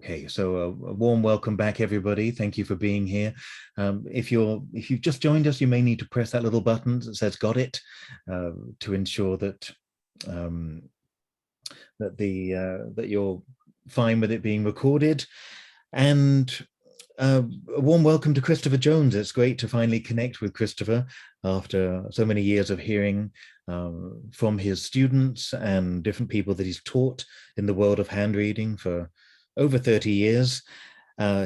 Okay, so a warm welcome back, everybody. Thank you for being here. If you've just joined us, you may need to press that little button that says "Got it" to ensure that that you're fine with it being recorded. And a warm welcome to Christopher Jones. It's great to finally connect with Christopher after so many years of hearing from his students and different people that he's taught in the world of hand reading for over 30 years.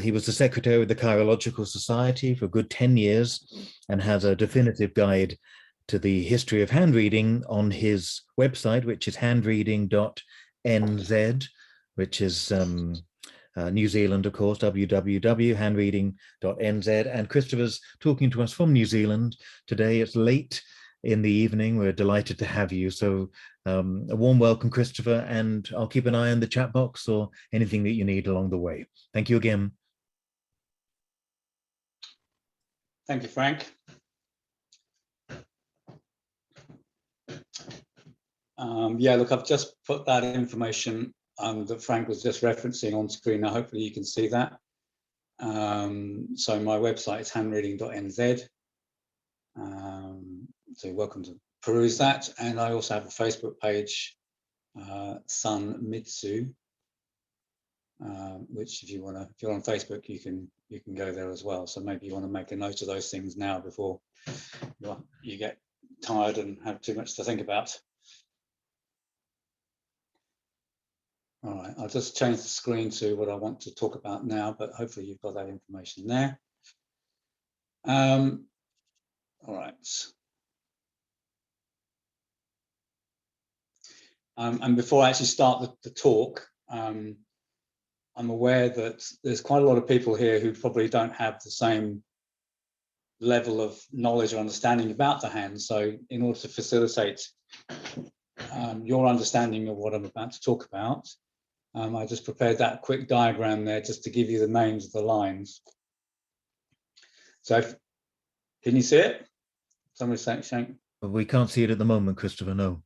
He was the secretary of the Chirological Society for a good 10 years and has a definitive guide to the history of hand reading on his website, which is handreading.nz, which is New Zealand, of course, www.handreading.nz. And Christopher's talking to us from New Zealand today. It's late in the evening. We're delighted to have you. So a warm welcome, Christopher, and I'll keep an eye on the chat box or anything that you need along the way. Thank you again. Thank you, Frank. Yeah, look, I've just put that information that Frank was just referencing on screen. Now, hopefully you can see that. So my website is handreading.nz. So you're welcome to peruse that. And I also have a Facebook page, Sun Mitsu, which if you're on Facebook, you can go there as well. So maybe you want to make a note of those things now before you get tired and have too much to think about. All right, I'll just change the screen to what I want to talk about now, but hopefully you've got that information there. All right. And before I actually start the talk, I'm aware that there's quite a lot of people here who probably don't have the same level of knowledge or understanding about the hand. So in order to facilitate your understanding of what I'm about to talk about, I just prepared that quick diagram there just to give you the names of the lines. So can you see it? Somebody's saying, Shank? We can't see it at the moment, Christopher, no.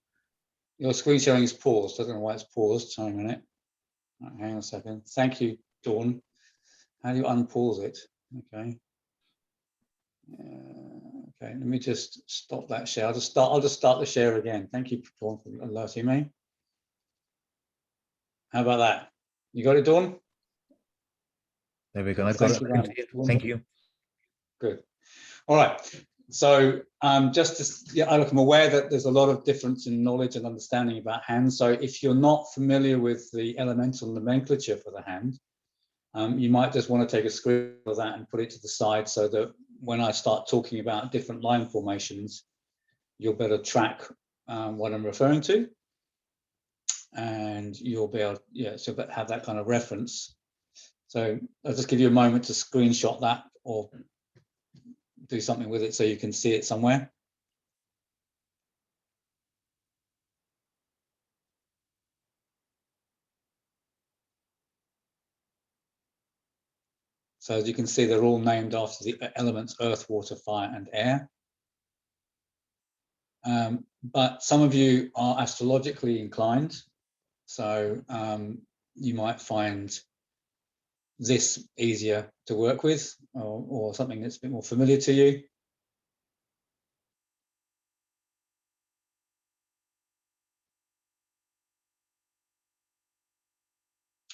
Your screen sharing is paused. I don't know why it's paused. Hang on a minute. Right, hang on a second. Thank you, Dawn. How do you unpause it? Okay. Okay, let me just stop that share. I'll just start the share again. Thank you, Dawn, for alerting me. How about that? You got it, Dawn? There we go. I've got it. Thank you. Good. All right. So I'm aware that there's a lot of difference in knowledge and understanding about hands. So if you're not familiar with the elemental nomenclature for the hand, you might just want to take a screen of that and put it to the side so that when I start talking about different line formations, you'll better track what I'm referring to. And you'll be able, so have that kind of reference. So I'll just give you a moment to screenshot that or do something with it so you can see it somewhere. So as you can see, they're all named after the elements earth, water, fire, and air. But some of you are astrologically inclined. So you might find this easier to work with or something that's a bit more familiar to you.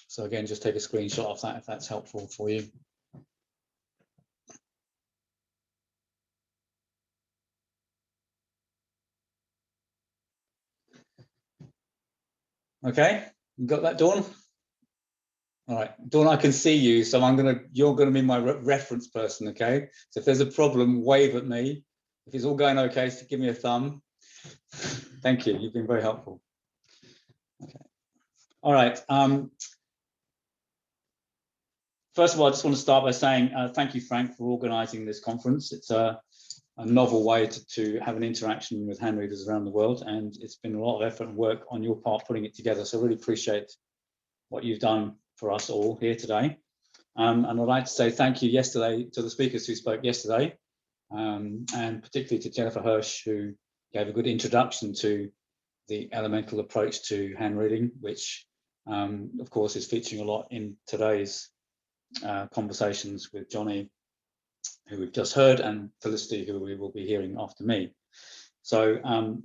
So again, just take a screenshot of that if that's helpful for you. Okay, you got that, Dawn? All right, Dawn, I can see you, so you're gonna be my reference person, okay? So if there's a problem, wave at me. If it's all going okay, so give me a thumb. Thank you, you've been very helpful. Okay, all right. First of all, I just want to start by saying thank you, Frank, for organising this conference. It's a novel way to have an interaction with hand readers around the world, and it's been a lot of effort and work on your part putting it together, so I really appreciate what you've done for us all here today. And I'd like to say thank you to the speakers who spoke yesterday, and particularly to Jennifer Hirsch, who gave a good introduction to the elemental approach to hand reading, which of course, is featuring a lot in today's conversations with Johnny, who we've just heard, and Felicity, who we will be hearing after me. So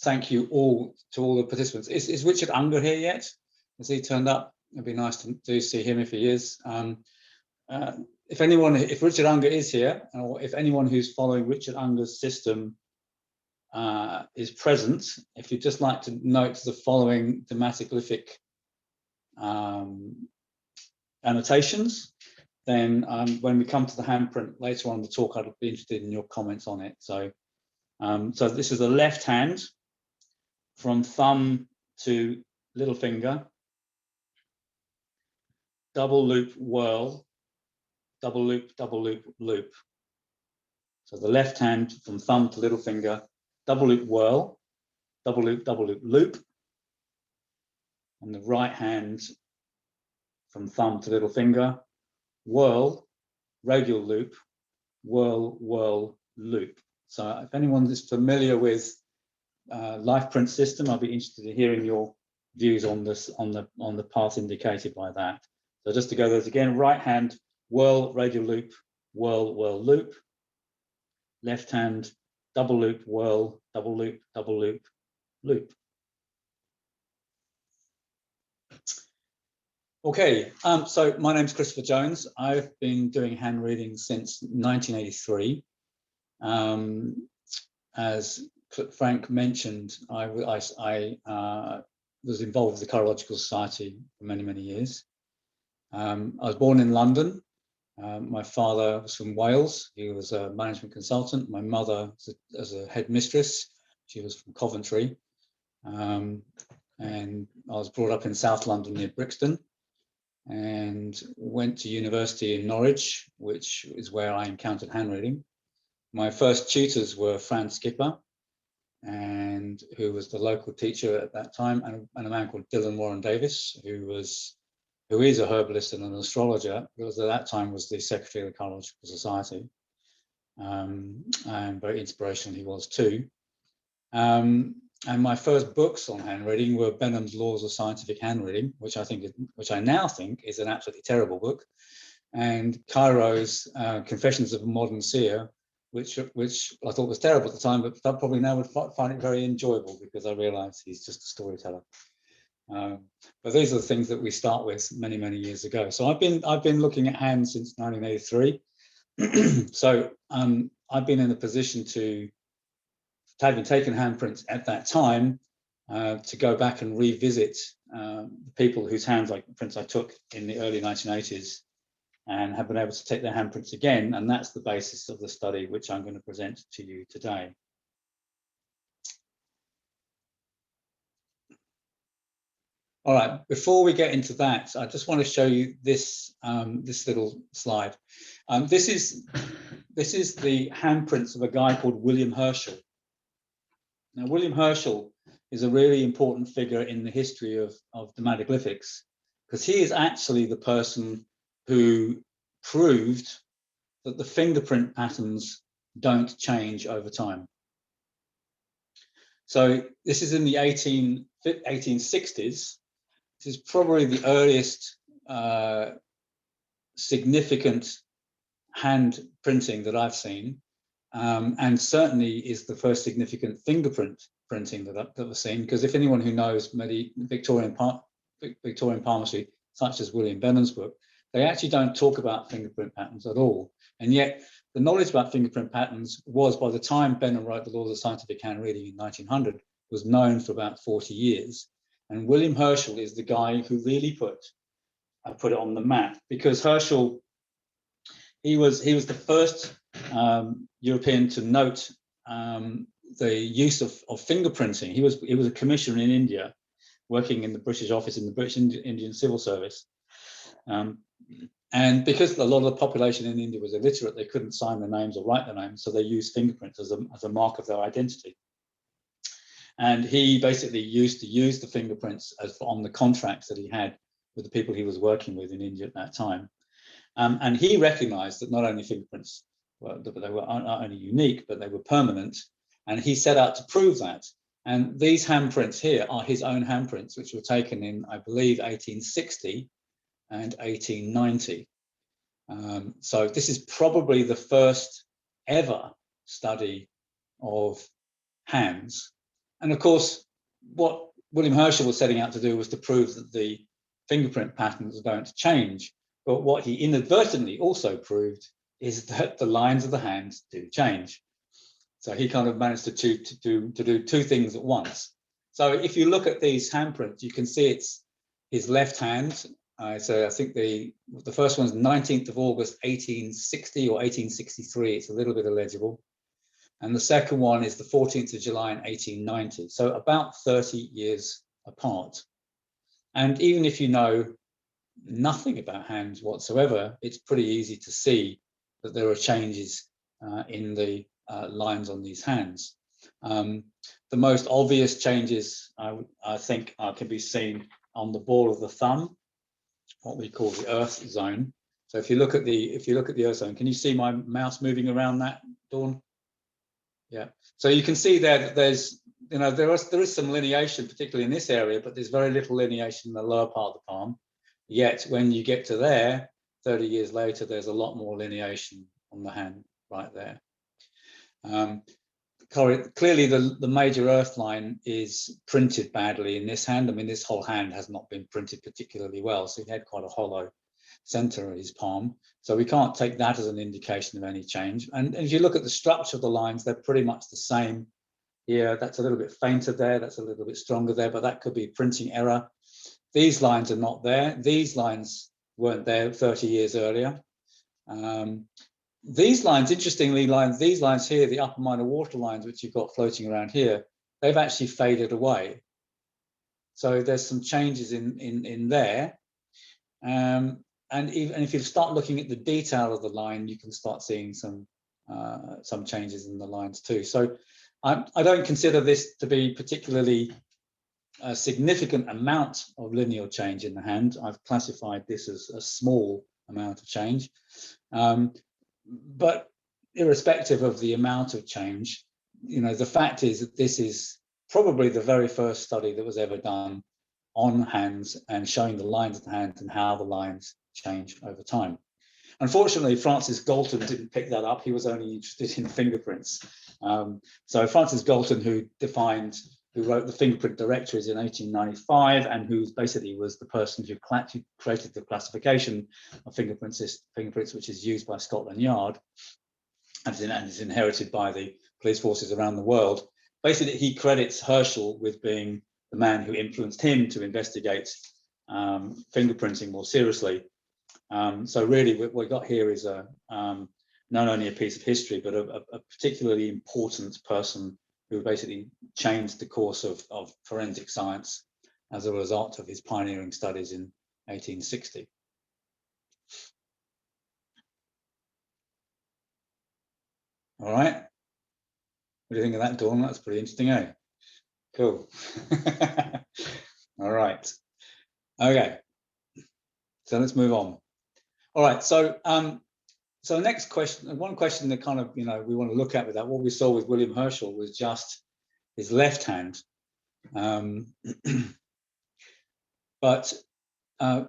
thank you all to all the participants. Is Richard Unger here yet? Has he turned up? It'd be nice to see him if he is. If Richard Unger is here, or if anyone who's following Richard Unger's system is present, if you'd just like to note the following thematic-glyphic annotations, then when we come to the handprint later on in the talk, I'd be interested in your comments on it. So, so this is the left hand from thumb to little finger, double loop whirl, double loop, loop. So the left hand from thumb to little finger, double loop whirl, double loop, loop. And the right hand from thumb to little finger, whirl, radial loop, whirl, whirl, loop. So if anyone is familiar with life print system, I'll be interested in hearing your views on this, on the path indicated by that. So just to go those again, right hand, whirl, radial loop, whirl, whirl, loop. Left hand, double loop, whirl, double loop, loop. Okay, so my name's Christopher Jones. I've been doing hand reading since 1983. As Frank mentioned, I was involved with the Chirological Society for many, many years. I was born in London. My father was from Wales. He was a management consultant. My mother was a headmistress. She was from Coventry. And I was brought up in South London near Brixton, and went to university in Norwich, which is where I encountered hand reading. My first tutors were Fran Skipper, and who was the local teacher at that time, and a man called Dylan Warren Davis, who is a herbalist and an astrologer, because at that time was the secretary of the Chirological Society, and very inspirational he was too. And my first books on hand reading were Benham's Laws of Scientific Hand Reading, which I now think is an absolutely terrible book, and Cairo's Confessions of a Modern Seer, which I thought was terrible at the time, but probably now would find it very enjoyable because I realised he's just a storyteller. But these are the things that we start with many, many years ago. So I've been looking at hands since 1983. So I've been in a position to, having taken handprints at that time, to go back and revisit the people whose handprints I took in the early 1980s, and have been able to take their handprints again, and that's the basis of the study which I'm going to present to you today. All right, before we get into that, I just want to show you this this little slide. This is the handprints of a guy called William Herschel. Now, William Herschel is a really important figure in the history of thematic-glyphics, because he is actually the person who proved that the fingerprint patterns don't change over time. So this is in the 1860s. This is probably the earliest significant hand printing that I've seen, and certainly is the first significant fingerprint printing that I've seen, because if anyone who knows Victorian palmistry, such as William Benham's book, they actually don't talk about fingerprint patterns at all. And yet the knowledge about fingerprint patterns was, by the time Benham wrote the Laws of Scientific Hand Reading in 1900, was known for about 40 years. And William Herschel is the guy who really put it on the map, because Herschel, he was the first European to note the use of fingerprinting. He was a commissioner in India, working in the British office in the British Indian Civil Service. And because a lot of the population in India was illiterate, they couldn't sign their names or write their names, so they used fingerprints as a mark of their identity. And he basically used to use the fingerprints on the contracts that he had with the people he was working with in India at that time. And he recognized that not only fingerprints they were not only unique, but they were permanent. And he set out to prove that. And these handprints here are his own handprints, which were taken in, I believe, 1860 and 1890. So this is probably the first ever study of hands. And of course, what William Herschel was setting out to do was to prove that the fingerprint patterns don't change. But what he inadvertently also proved is that the lines of the hands do change. So he kind of managed to do two things at once. So if you look at these handprints, you can see it's his left hand. So I think the first one's 19th of August, 1860 or 1863. It's a little bit illegible. And the second one is the 14th of July in 1890. So about 30 years apart. And even if you know nothing about hands whatsoever, it's pretty easy to see that there are changes in the lines on these hands. The most obvious changes, I think, can be seen on the ball of the thumb, what we call the Earth zone. So if you look at the Earth zone, can you see my mouse moving around that, Dawn? Yeah. So you can see there that there's, there is some lineation, particularly in this area, but there's very little lineation in the lower part of the palm. Yet when you get to there, 30 years later, there's a lot more lineation on the hand right there. Clearly, the major earth line is printed badly in this hand. I mean, this whole hand has not been printed particularly well, so he had quite a hollow center of his palm. So we can't take that as an indication of any change. And if you look at the structure of the lines, they're pretty much the same here. That's a little bit fainter there, that's a little bit stronger there, but that could be printing error. These lines are not there. These lines weren't there 30 years earlier. These lines, interestingly, these lines here, the upper minor water lines, which you've got floating around here, they've actually faded away. So there's some changes in there. And if you start looking at the detail of the line, you can start seeing some changes in the lines too. So I don't consider this to be particularly a significant amount of lineal change in the hand. I've classified this as a small amount of change. But irrespective of the amount of change, the fact is that this is probably the very first study that was ever done on hands and showing the lines of the hands and how the lines change over time. Unfortunately, Francis Galton didn't pick that up. He was only interested in fingerprints. So Francis Galton, who wrote the fingerprint directories in 1895, and who basically was the person who created the classification of fingerprints, which is used by Scotland Yard and is inherited by the police forces around the world. Basically, he credits Herschel with being the man who influenced him to investigate fingerprinting more seriously. So really, what we got here is not only a piece of history, but a particularly important person who basically changed the course of forensic science as a result of his pioneering studies in 1860. All right. What do you think of that, Dawn? That's pretty interesting, eh? Cool. All right. Okay. So let's move on. All right. So so the next question, one question that kind of, we want to look at with that, what we saw with William Herschel was just his left hand. But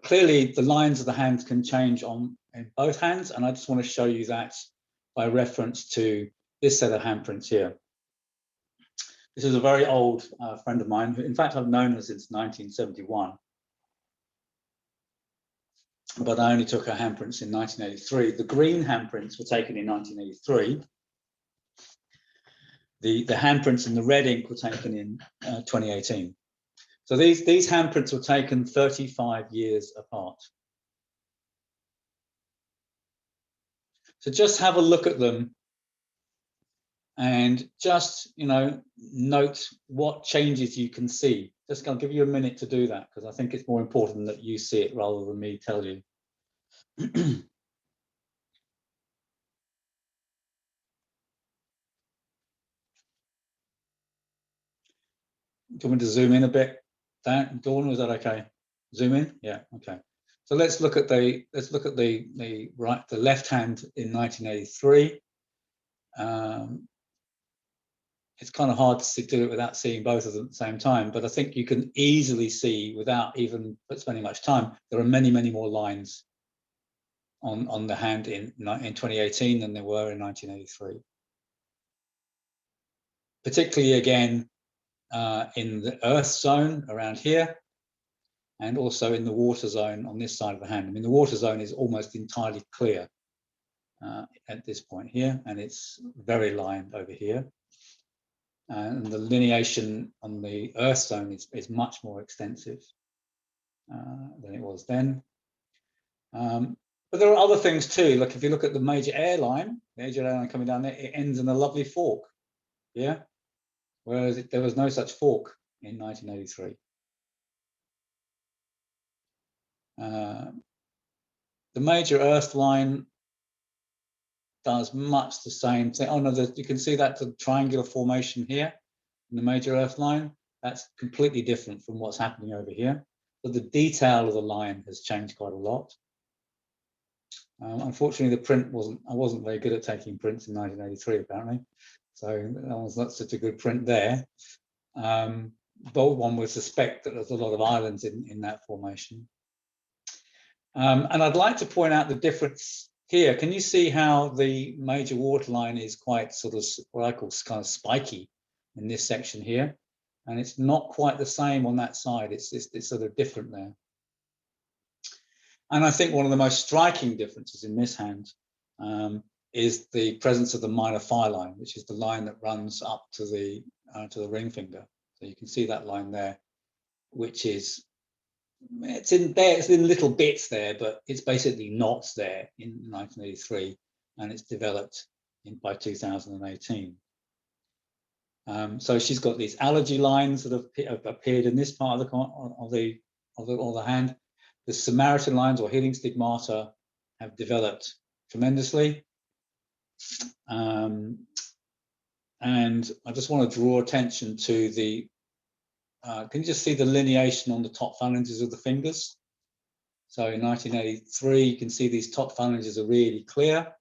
clearly the lines of the hands can change in both hands. And I just want to show you that by reference to this set of handprints here. This is a very old friend of mine, who in fact I've known her since 1971. But I only took her handprints in 1983. The green handprints were taken in 1983. The handprints in the red ink were taken in 2018. So these handprints were taken 35 years apart. So just have a look at them and just, note what changes you can see. Just going to give you a minute to do that, because I think it's more important that you see it rather than me tell you. Do you want me to zoom in a bit? Dawn, was that okay? Zoom in? Yeah, okay. So let's look at the left hand in 1983. it's kind of hard to do it without seeing both of them at the same time. But I think you can easily see, without even spending much time, there are many, many more lines on the hand in 2018 than there were in 1983. Particularly again in the earth zone around here, and also in the water zone on this side of the hand. I mean, the water zone is almost entirely clear at this point here, and it's very lined over here. And the lineation on the earth zone is much more extensive than it was then. But there are other things too. Like if you look at the major airline coming down there, it ends in a lovely fork. Yeah. Whereas there was no such fork in 1983. The major earth line does much the same thing. Oh no, you can see that the triangular formation here in the major earth line. That's completely different from what's happening over here. But the detail of the line has changed quite a lot. Unfortunately, the print I wasn't very good at taking prints in 1983, apparently. So that was not such a good print there. But one would suspect that there's a lot of islands in that formation. And I'd like to point out the difference here. Can you see how the major waterline is quite sort of what I call kind of spiky in this section here? And it's not quite the same on that side. It's sort of different there. And I think one of the most striking differences in this hand is the presence of the minor phi line, which is the line that runs up to the ring finger. So you can see that line there, which is it's in little bits there, but it's basically not there in 1983, and it's developed by 2018. So she's got these allergy lines that have appeared in this part of the hand. The Samaritan lines or healing stigmata have developed tremendously. And I just want to draw attention to the, can you just see the lineation on the top phalanges of the fingers? So in 1983, you can see these top phalanges are really clear.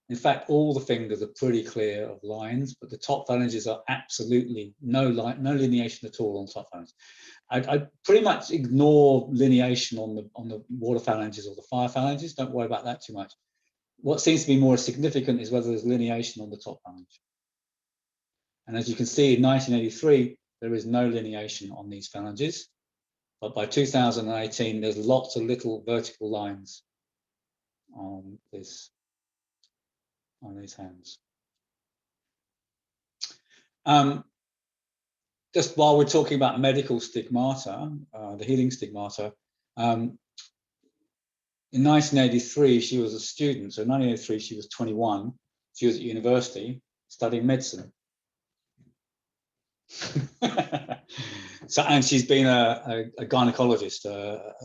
In fact, all the fingers are pretty clear of lines, but the top phalanges are absolutely no lineation at all on top phalanges. I pretty much ignore lineation on the water phalanges or the fire phalanges. Don't worry about that too much. What seems to be more significant is whether there's lineation on the top phalange. And as you can see, in 1983, there is no lineation on these phalanges. But by 2018, there's lots of little vertical lines on these hands. Just while we're talking about medical stigmata, the healing stigmata, in 1983, she was a student. So in 1983, she was 21. She was at university studying medicine. So, and she's been a gynecologist, a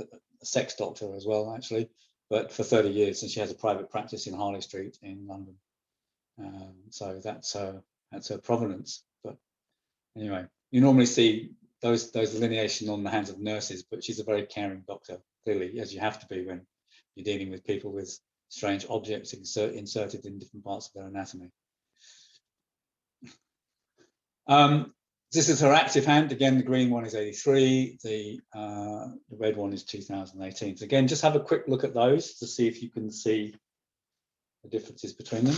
sex doctor as well, actually, but for 30 years, and she has a private practice in Harley Street in London. So that's her provenance. But anyway, you normally see those delineation on the hands of nurses, but she's a very caring doctor, clearly, as you have to be when you're dealing with people with strange objects inserted in different parts of their anatomy. This is her active hand. Again, the green one is 83. The red one is 2018. So again, just have a quick look at those to see if you can see the differences between them.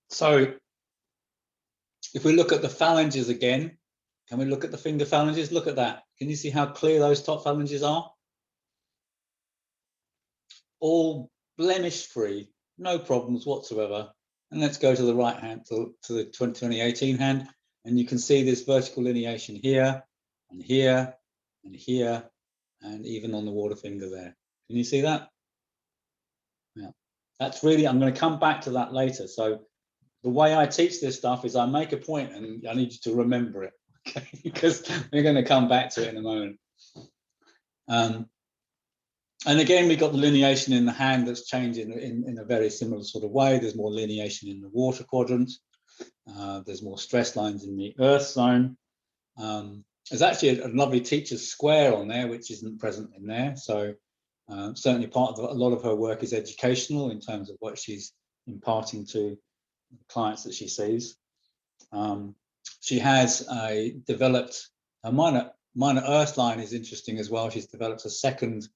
So if we look at the phalanges again, can we look at the finger phalanges? Look at that. Can you see how clear those top phalanges are? All blemish-free, no problems whatsoever. And let's go to the right hand, to the 2018 hand, and you can see this vertical lineation here, and here, and here, and even on the water finger there. Can you see that? Yeah, that's really, I'm going to come back to that later. So the way I teach this stuff is I make a point and I need you to remember it. okay, because we're going to come back to it in a moment. And again, we've got the lineation in the hand that's changing in a very similar sort of way. There's more lineation in the water quadrant. There's more stress lines in the earth zone. There's actually a lovely teacher's square on there, which isn't present in there. So certainly part of a lot of her work is educational in terms of what she's imparting to clients that she sees. She has developed a minor earth line is interesting as well. She's developed a second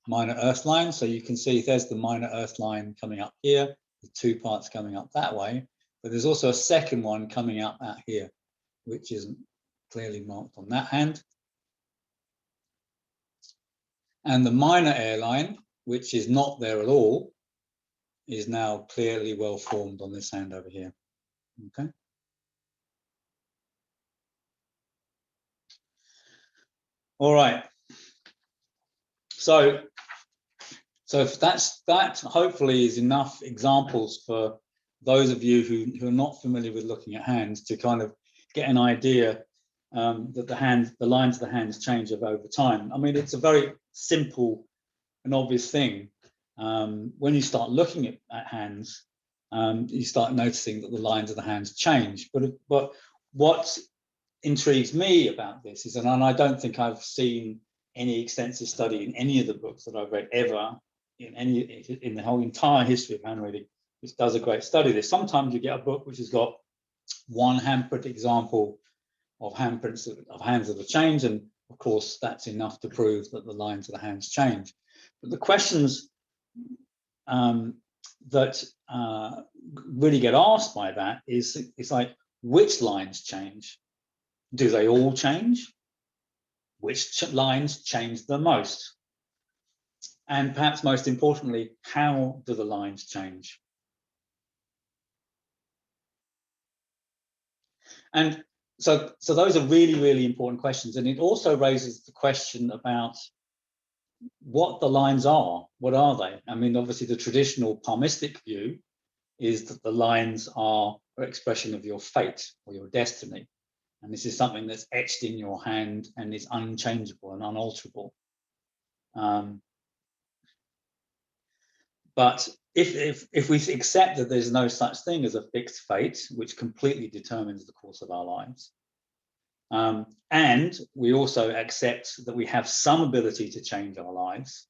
minor earth line. So you can see there's the minor earth line coming up here, the two parts coming up that way. But there's also a second one coming up out here, which isn't clearly marked on that hand. And the minor air line, which is not there at all, is now clearly well formed on this hand over here. Okay. All right. So that hopefully is enough examples for those of you who are not familiar with looking at hands to kind of get an idea that the lines of the hands change over time. I mean, it's a very simple and obvious thing. When you start looking at hands, you start noticing that the lines of the hands change. But what intrigues me about this is, and I don't think I've seen any extensive study in any of the books that I've read ever in the whole entire history of handreading, which does a great study of this. Sometimes you get a book which has got one handprint example of handprints of hands that have changed, and of course that's enough to prove that the lines of the hands change. But the questions that really get asked by that is, it's like, which lines change? Do they all change? Which lines change the most? And perhaps most importantly, how do the lines change? And so those are really, really important questions. And it also raises the question about what the lines are. What are they? I mean, obviously the traditional palmistic view is that the lines are an expression of your fate or your destiny. And this is something that's etched in your hand and is unchangeable and unalterable. But if we accept that there's no such thing as a fixed fate, which completely determines the course of our lives, and we also accept that we have some ability to change our lives,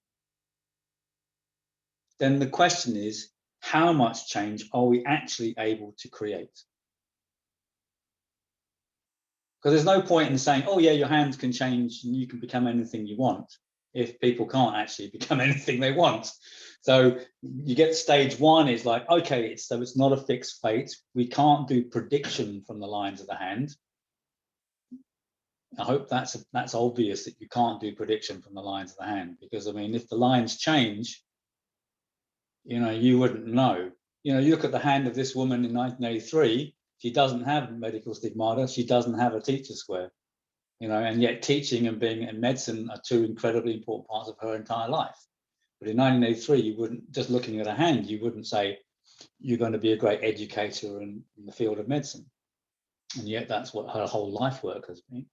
then the question is, how much change are we actually able to create? Because there's no point in saying, oh yeah, your hands can change and you can become anything you want, if people can't actually become anything they want. So you get stage one is like, okay, it's not a fixed fate. We can't do prediction from the lines of the hand. I hope that's obvious, that you can't do prediction from the lines of the hand, because I mean, if the lines change, you know, you wouldn't know. You know, you look at the hand of this woman in 1983, she doesn't have medical stigmata, she doesn't have a teacher square, you know, and yet teaching and being in medicine are two incredibly important parts of her entire life. But in 1983, you wouldn't, just looking at a hand, you wouldn't say you're going to be a great educator in the field of medicine. And yet that's what her whole life work has been,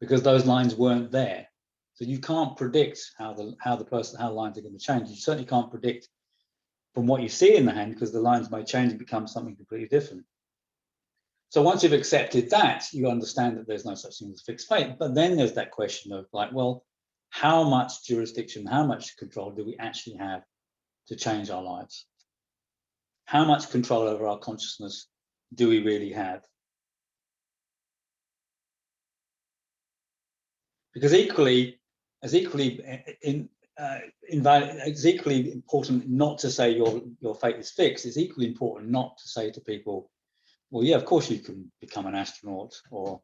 because those lines weren't there. So you can't predict how the lines are going to change. You certainly can't predict from what you see in the hand, because the lines may change and become something completely different. So once you've accepted that, you understand that there's no such thing as a fixed fate. But then there's that question of like, well, how much jurisdiction, how much control do we actually have to change our lives? How much control over our consciousness do we really have? Because it's equally important not to say your fate is fixed. It's equally important not to say to people, well, yeah, of course you can become an astronaut, or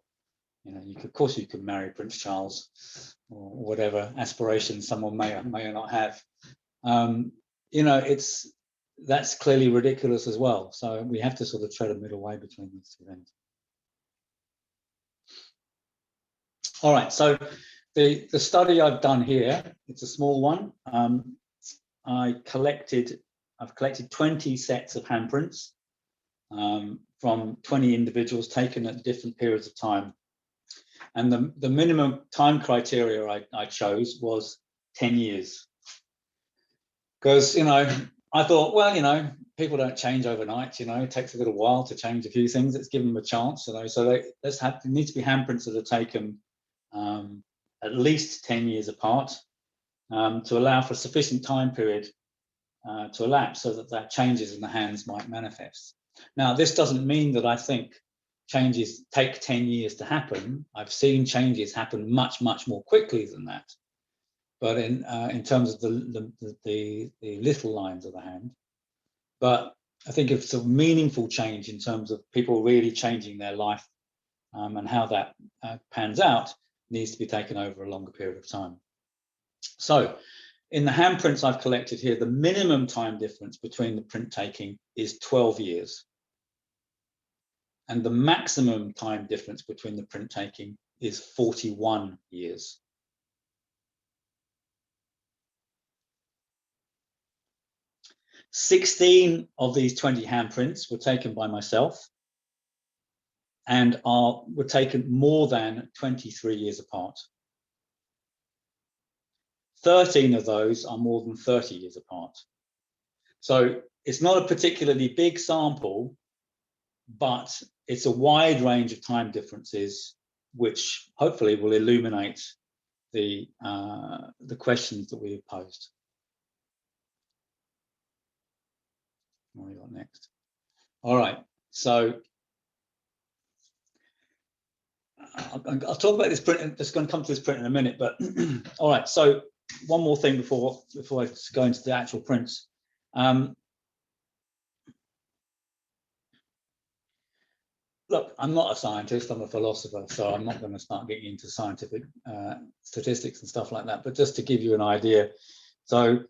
you know, of course you can marry Prince Charles, or whatever aspirations someone may or not have. You know, that's clearly ridiculous as well. So we have to sort of tread a middle way between these two things. All right, so the study I've done here, it's a small one. I've collected 20 sets of handprints from 20 individuals taken at different periods of time And the minimum time criteria I chose was 10 years. Because, you know, I thought, well, you know, people don't change overnight, you know, it takes a little while to change a few things. Let's give them a chance, you know. So there need to be handprints that are taken at least 10 years apart to allow for a sufficient time period to elapse so that changes in the hands might manifest. Now, this doesn't mean that I think changes take 10 years to happen. I've seen changes happen much, much more quickly than that. But in terms of the little lines of the hand, but I think it's a meaningful change in terms of people really changing their life and how that pans out needs to be taken over a longer period of time. So in the handprints I've collected here, the minimum time difference between the print taking is 12 years. And the maximum time difference between the print taking is 41 years. "16 of these 20 handprints were taken by myself and were taken more than 23 years apart. 13 of those are more than 30 years apart. So it's not a particularly big sample, but it's a wide range of time differences, which hopefully will illuminate the questions that we have posed. What do we got next? All right, so I'll talk about this print. I'm just going to come to this print in a minute, but all right. So one more thing before I go into the actual prints. Look, I'm not a scientist, I'm a philosopher, so I'm not going to start getting into scientific statistics and stuff like that, but just to give you an idea. So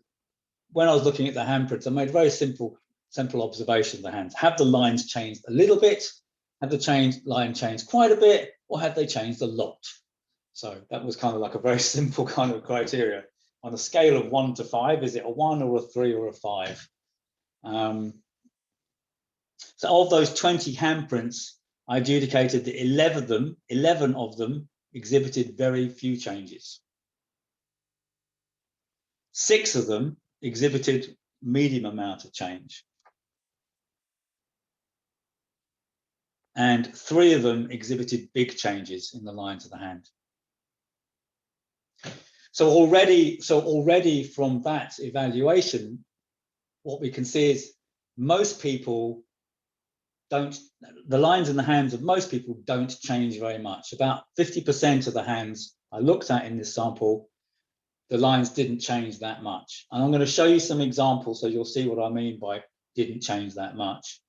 when I was looking at the handprints, I made a very simple observation of the hands. Have the lines changed a little bit? Have the line changed quite a bit? Or have they changed a lot? So that was kind of like a very simple kind of criteria. On a scale of 1 to 5, is it a 1 or a 3 or a 5? So of those 20 handprints, I adjudicated that 11 of them exhibited very few changes. 6 of them exhibited medium amount of change. And 3 of them exhibited big changes in the lines of the hand. So already from that evaluation, what we can see is most people the lines in the hands of most people don't change very much. About 50% of the hands I looked at in this sample, the lines didn't change that much. And I'm going to show you some examples so you'll see what I mean by didn't change that much.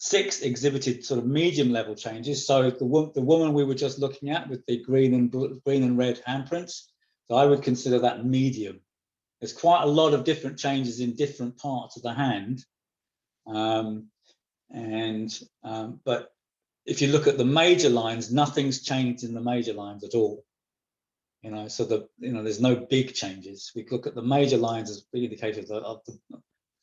6 exhibited sort of medium level changes. So the woman we were just looking at with the green and red handprints, so I would consider that medium. There's quite a lot of different changes in different parts of the hand. But if you look at the major lines, nothing's changed in the major lines at all. You know, so there's no big changes. We look at the major lines as indicators of the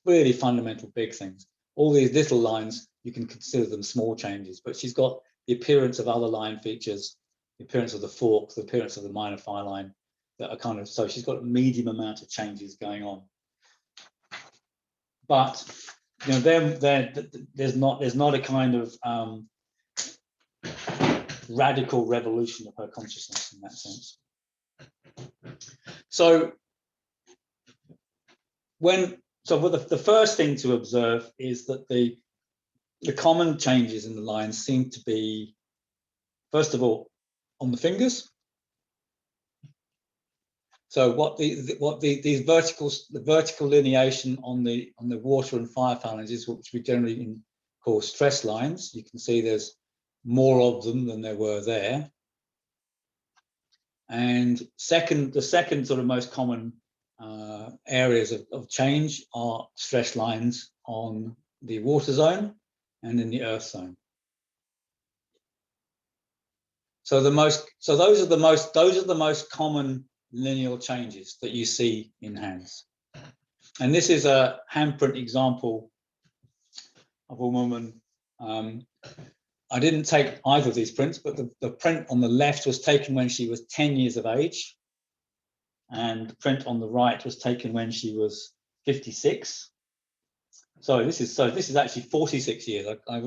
really fundamental big things. All these little lines, you can consider them small changes, but she's got the appearance of other line features, the appearance of the fork, the appearance of the minor phi line that are kind of, so she's got a medium amount of changes going on. But you know, there's not a kind of radical revolution of her consciousness in that sense. So the first thing to observe is that the common changes in the lines seem to be, first of all, on the fingers. So the vertical lineation on the water and fire phalanges, which we generally call stress lines, you can see there's more of them than there were there. And the second sort of most common areas of change are stress lines on the water zone and in the earth zone. So those are the most common lineal changes that you see in hands. And this is a handprint example of a woman I didn't take either of these prints, but the print on the left was taken when she was 10 years of age, and the print on the right was taken when she was 56. So this is actually 46 years. I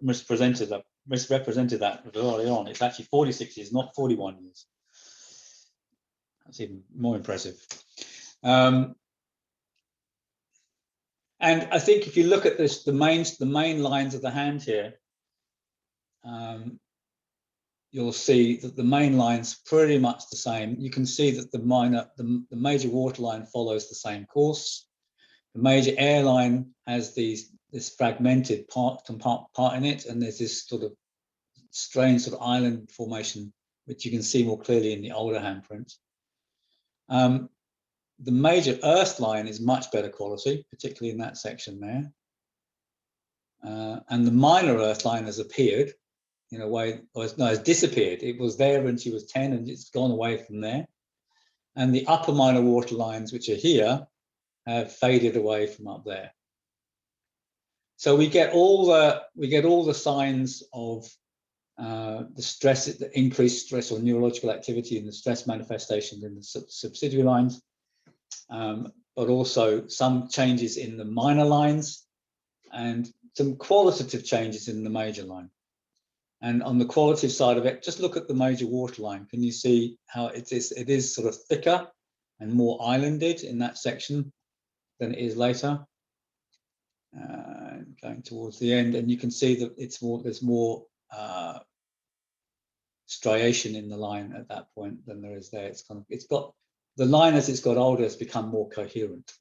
misrepresented that early on. It's actually 46 years, not 41 years. That's even more impressive. And I think if you look at this, the main lines of the hand here, you'll see that the main line's pretty much the same. You can see that the major waterline follows the same course. The major airline has this fragmented part in it, and there's this sort of strange sort of island formation, which you can see more clearly in the older handprint. The major earth line is much better quality, particularly in that section there. And the minor earth line has appeared in a way, has disappeared. It was there when she was 10 and it's gone away from there. And the upper minor water lines, which are here, have faded away from up there. So we get all the signs of the stress, the increased stress or neurological activity, and the stress manifestations in the subsidiary lines, but also some changes in the minor lines and some qualitative changes in the major line. And on the qualitative side of it, just look at the major water line. Can you see how it is sort of thicker and more islanded in that section than it is later? Going towards the end, and you can see that there's more striation in the line at that point than there is there. It's got the line as it's got older has become more coherent.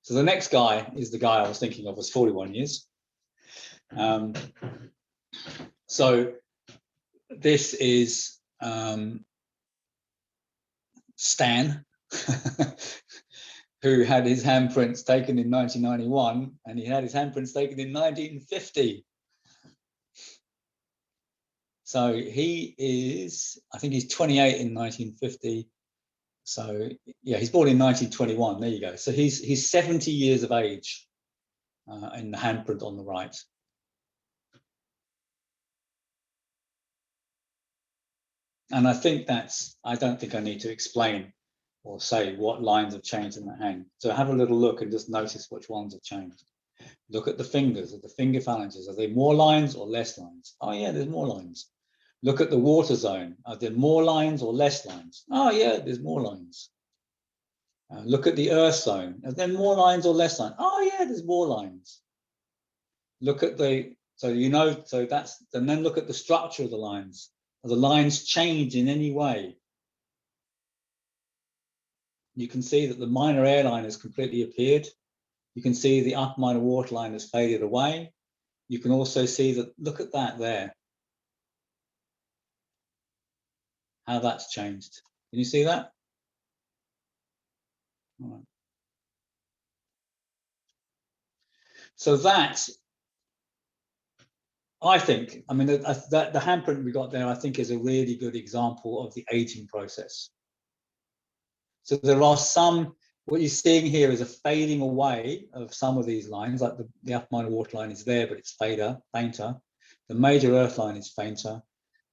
So the next guy is the guy I was thinking of, was 41 years. So this is Stan, who had his handprints taken in 1991, and he had his handprints taken in 1950. So he is, I think he's 28 in 1950. So yeah, he's born in 1921. There you go. So he's 70 years of age in the handprint on the right. And I think I don't think I need to explain or say what lines have changed in the hand. So have a little look and just notice which ones have changed. Look at the fingers, at the finger phalanges. Are there more lines or less lines? Oh yeah, there's more lines. Look at the water zone. Are there more lines or less lines? Oh yeah, there's more lines. Look at the earth zone. Are there more lines or less lines? Oh yeah, there's more lines. Look at and then look at the structure of the lines. Are the lines change in any way? You can see that the minor airline has completely appeared. You can see the upper minor waterline has faded away. You can also see that, look at that there, how that's changed. Can you see that? All right. So that, I think, I mean, the handprint we got there, I think, is a really good example of the aging process. So there are some, what you're seeing here is a fading away of some of these lines, like the upper minor waterline is there, but it's fainter. The major earth line is fainter.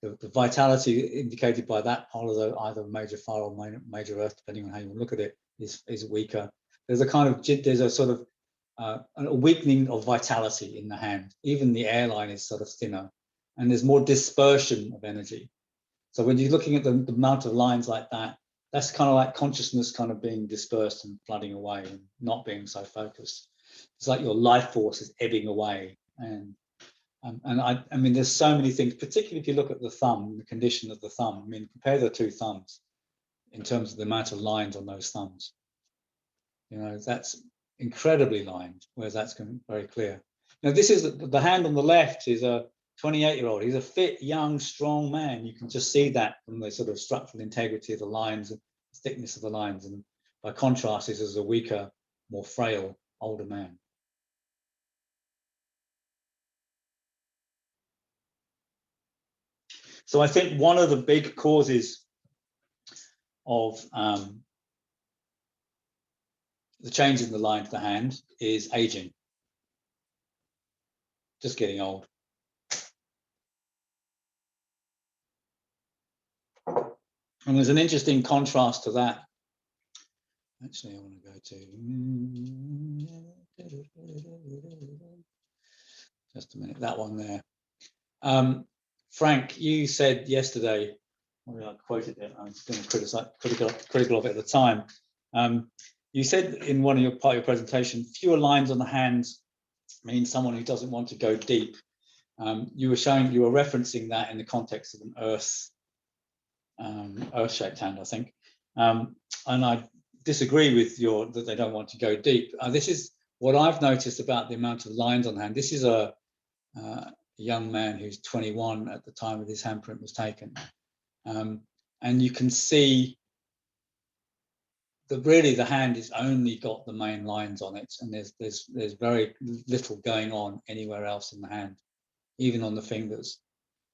The vitality indicated by that part of either major fire or major earth, depending on how you look at it, is weaker. There's a sort of a weakening of vitality in the hand. Even the airline is sort of thinner, and there's more dispersion of energy. So when you're looking at the amount of lines like that, that's kind of like consciousness kind of being dispersed and flooding away and not being so focused. It's like your life force is ebbing away. And I mean, there's so many things, particularly if you look at the thumb, the condition of the thumb. I mean, compare the two thumbs in terms of the amount of lines on those thumbs. You know, that's incredibly lined, whereas that's very clear. Now, this is the hand on the left is a 28-year-old. He's a fit, young, strong man. You can just see that from the sort of structural integrity of the lines and the thickness of the lines. And by contrast, this is a weaker, more frail, older man. So I think one of the big causes of the change in the line to the hand is aging, just getting old. And there's an interesting contrast to that. Actually, I want to go to just a minute, that one there. Frank, you said yesterday, I quoted it, I was going to critical of it at the time. You said in one of part of your presentation, fewer lines on the hands means someone who doesn't want to go deep. You were referencing that in the context of an earth-shaped hand, I think. And I disagree with that they don't want to go deep. This is what I've noticed about the amount of lines on the hand. This is a young man who's 21 at the time of his handprint was taken. And you can see that really the hand has only got the main lines on it, and there's very little going on anywhere else in the hand, even on the fingers.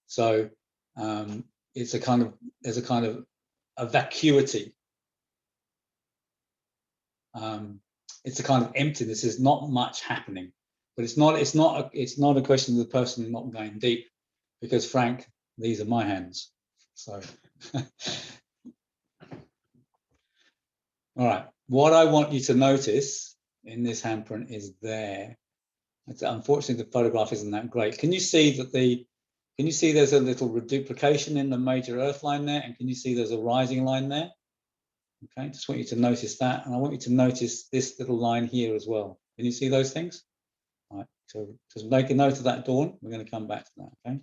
So there's a kind of a vacuity. It's a kind of emptiness. There's not much happening, but it's not a question of the person not going deep, because Frank, these are my hands. So, all right. What I want you to notice in this handprint is there. Unfortunately, the photograph isn't that great. Can you see that can you see there's a little reduplication in the major earth line there? And can you see there's a rising line there? Okay, just want you to notice that. And I want you to notice this little line here as well. Can you see those things? All right, so just make a note of that, Dawn. We're going to come back to that, okay?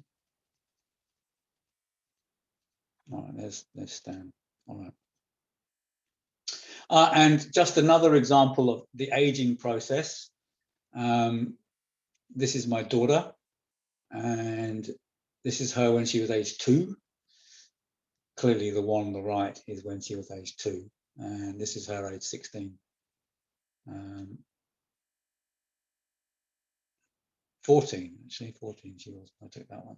All right, there's Stan. All right. And just another example of the aging process. This is my daughter, and this is her when she was age 2. Clearly the one on the right is when she was age 2, and this is her age 16. 14, actually 14 she was, I took that one.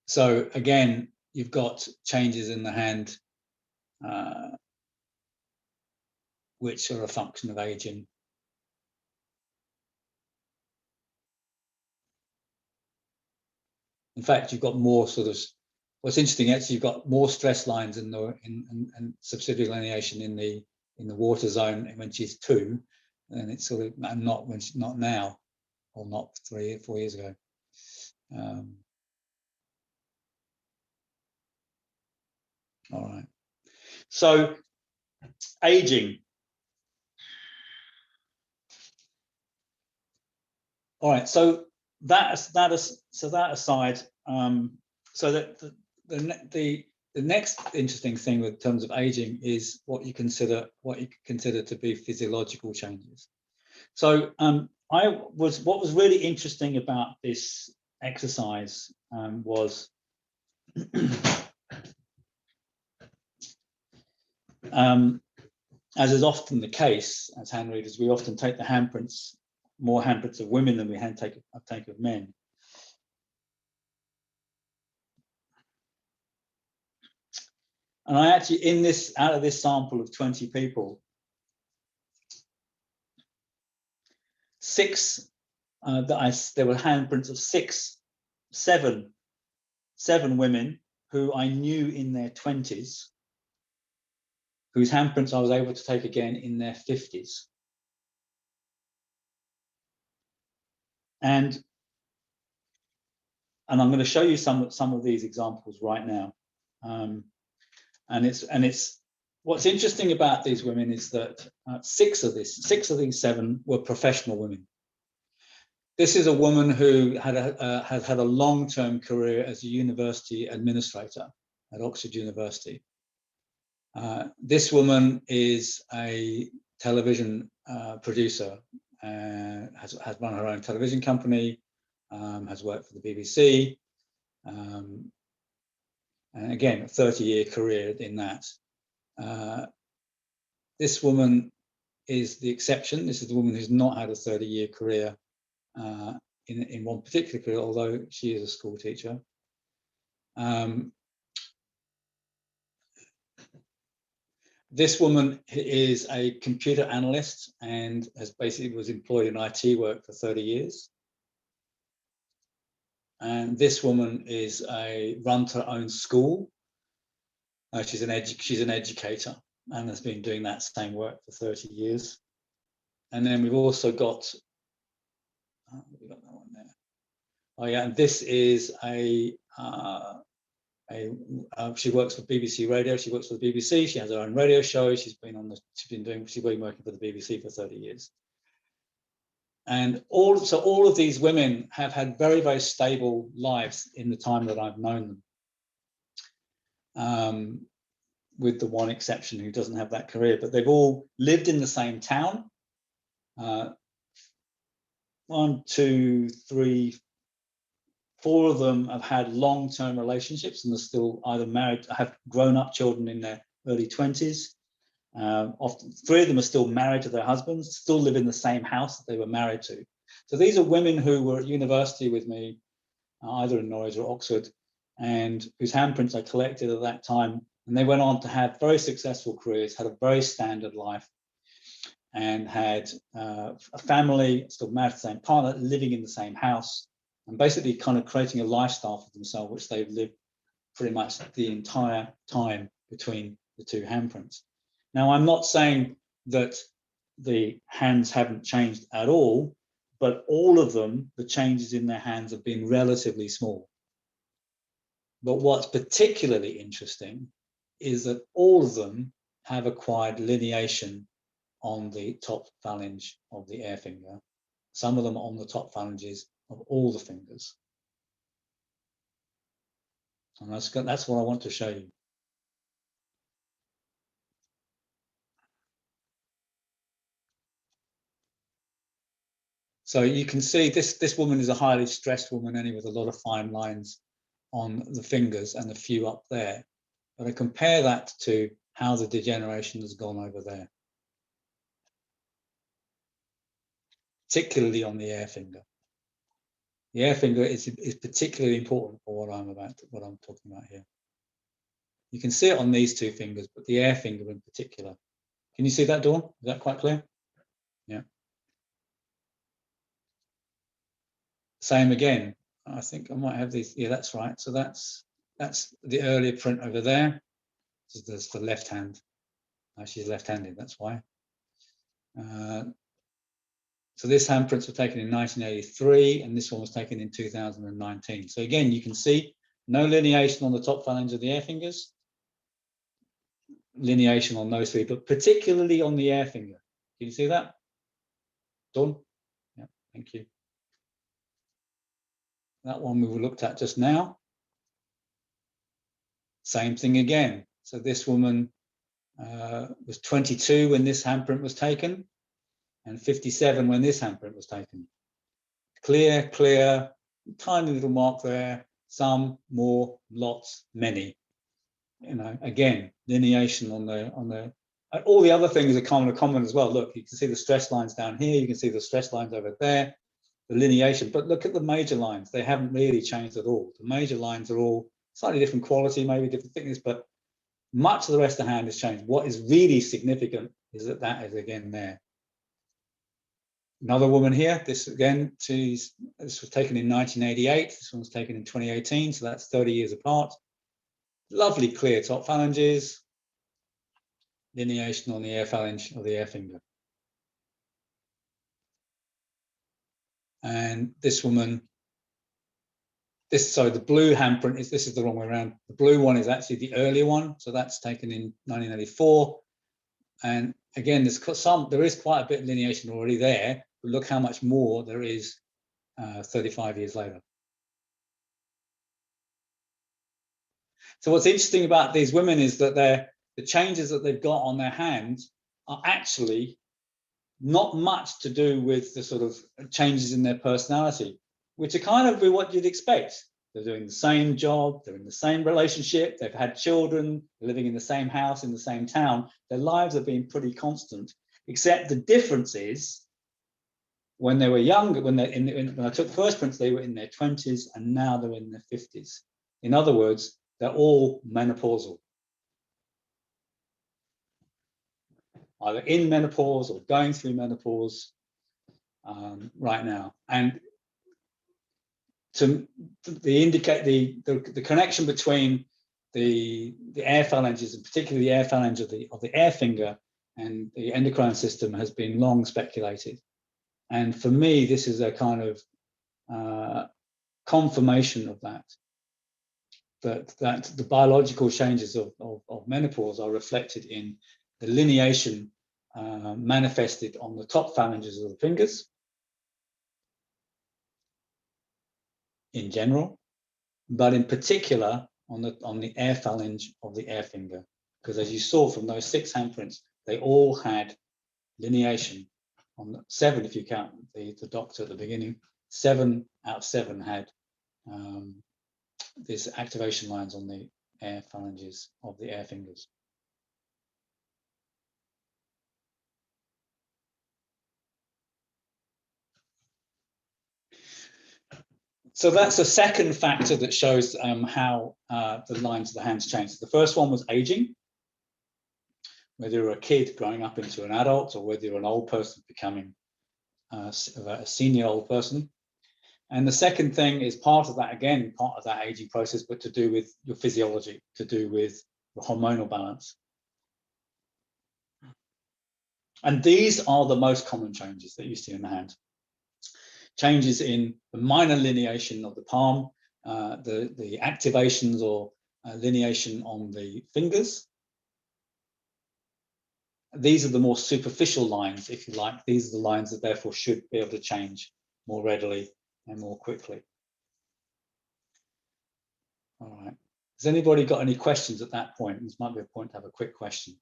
So again, you've got changes in the hand which are a function of aging. In fact, you've got more sort of, what's interesting actually, you've got more stress lines in the and subsidiary delineation in the water zone when she's 2, and it's sort of not now, or not 3 or 4 years ago. All right. So aging. All right. So that aside, so that the next interesting thing in terms of aging is what you consider to be physiological changes. So what was really interesting about this exercise was as is often the case as hand readers, we often take the handprints, more handprints of women than we take of men. And I actually, out of this sample of 20 people, 6 there were handprints of 7 women who I knew in their 20s, whose handprints I was able to take again in their 50s. And I'm going to show you some of these examples right now. And it's what's interesting about these women is that 6 of these 7 were professional women. This is a woman who has had a long-term career as a university administrator at Oxford University. This woman is a television producer, has run her own television company, has worked for the BBC, and again, a 30-year career in that. This woman is the exception. This is the woman who's not had a 30-year career in one particular career, although she is a school teacher. This woman is a computer analyst and was employed in IT work for 30 years. And this woman runs her own school. She's an educator and has been doing that same work for 30 years. And then we've also got, we got that one there. Oh yeah, and this is she works for BBC Radio. She works for the BBC. She has her own radio show. She's been working for the BBC for 30 years. And all of these women have had very, very stable lives in the time that I've known them, with the one exception who doesn't have that career. But they've all lived in the same town. 1, 2, 3, 4 of them have had long-term relationships and are still either married, have grown-up children in their early 20s. Often 3 of them are still married to their husbands, still live in the same house that they were married to. So these are women who were at university with me, either in Norwich or Oxford, and whose handprints I collected at that time. And they went on to have very successful careers, had a very standard life, and had a family, still married to the same partner, living in the same house, and basically kind of creating a lifestyle for themselves, which they've lived pretty much the entire time between the 2 handprints. Now, I'm not saying that the hands haven't changed at all, but all of them, the changes in their hands have been relatively small. But what's particularly interesting is that all of them have acquired lineation on the top phalange of the air finger, some of them on the top phalanges of all the fingers. And that's what I want to show you. So you can see this woman is a highly stressed woman, only with a lot of fine lines on the fingers and a few up there. But I compare that to how the degeneration has gone over there, particularly on the air finger. The air finger is particularly important for what I'm talking about here. You can see it on these 2 fingers, but the air finger in particular. Can you see that, Dawn? Is that quite clear? Yeah. Same again. I think I might have these. Yeah, that's right. So that's the earlier print over there. There's the left hand. She's left-handed. That's why. So this handprints were taken in 1983, and this one was taken in 2019. So again, you can see no lineation on the top phalange of the air fingers, lineation on those 3, but particularly on the air finger. Can you see that? Dawn? Yeah, thank you. That one we looked at just now. Same thing again. So this woman was 22 when this handprint was taken, and 57 when this handprint was taken. Clear, tiny little mark there, some, more, lots, many. You know, again, lineation on the all the other things are common as well. Look, you can see the stress lines down here, you can see the stress lines over there, the lineation, but look at the major lines. They haven't really changed at all. The major lines are all slightly different quality, maybe different thickness, but much of the rest of the hand has changed. What is really significant is that is again there. Another woman here, this again, this was taken in 1988. This one was taken in 2018, so that's 30 years apart. Lovely clear top phalanges, lineation on the air phalange of the air finger. And this woman, the blue handprint this is the wrong way around. The blue one is actually the earlier one, so that's taken in 1984. And again, there is quite a bit of lineation already there, but look how much more there is 35 years later. So what's interesting about these women is that the changes that they've got on their hands are actually not much to do with the sort of changes in their personality, which are kind of what you'd expect. They're doing the same job, they're in the same relationship, they've had children, they're living in the same house, in the same town. Their lives have been pretty constant, except the difference is when they were younger, when I took the first prints, they were in their 20s, and now they're in their 50s. In other words, they're all menopausal. either in menopause or going through menopause right now. And to indicate the connection between the air phalanges, and particularly the air phalange of the air finger and the endocrine system, has been long speculated. And for me, this is a kind of confirmation of that the biological changes of menopause are reflected in the lineation manifested on the top phalanges of the fingers in general, but in particular on the air phalange of the air finger, because as you saw from those 6 handprints, they all had lineation on 7, if you count the doctor at the beginning. 7 out of 7 had these activation lines on the air phalanges of the air fingers. So that's a second factor that shows how the lines of the hands change. The first one was aging, whether you're a kid growing up into an adult or whether you're an old person becoming a senior old person. And the second thing is part of that, again, part of that aging process, but to do with your physiology, to do with the hormonal balance. And these are the most common changes that you see in the hand. Changes in the minor lineation of the palm, the activations or lineation on the fingers. These are the more superficial lines, if you like. These are the lines that therefore should be able to change more readily and more quickly. All right. Has anybody got any questions at that point? This might be a point to have a quick question.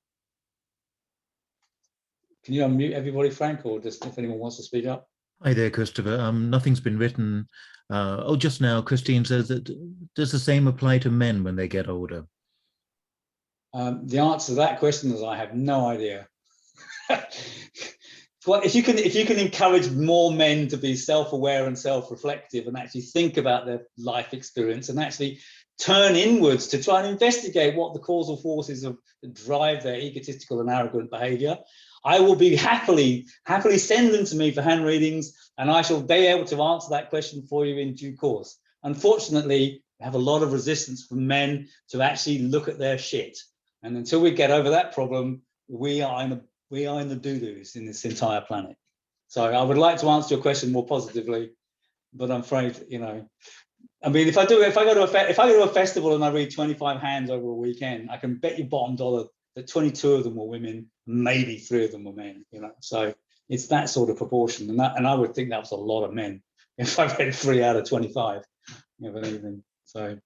Can you unmute everybody, Frank, or just if anyone wants to speak up? Hi there, Christopher. Nothing's been written. Just now, Christine says that does the same apply to men when they get older? The answer to that question is I have no idea. Well, if you can encourage more men to be self-aware and self-reflective and actually think about their life experience and actually turn inwards to try and investigate what the causal forces that drive their egotistical and arrogant behavior, I will be happily send them to me for hand readings, and I shall be able to answer that question for you in due course. Unfortunately, we have a lot of resistance from men to actually look at their shit. And until we get over that problem, we are in the doo-doos in this entire planet. So I would like to answer your question more positively, but I'm afraid, I mean, if I go to a festival and I read 25 hands over a weekend, I can bet you bottom dollar that 22 of them were women, maybe 3 of them were men. So it's that sort of proportion, and I would think that was a lot of men if I read 3 out of 25 of an evening. So,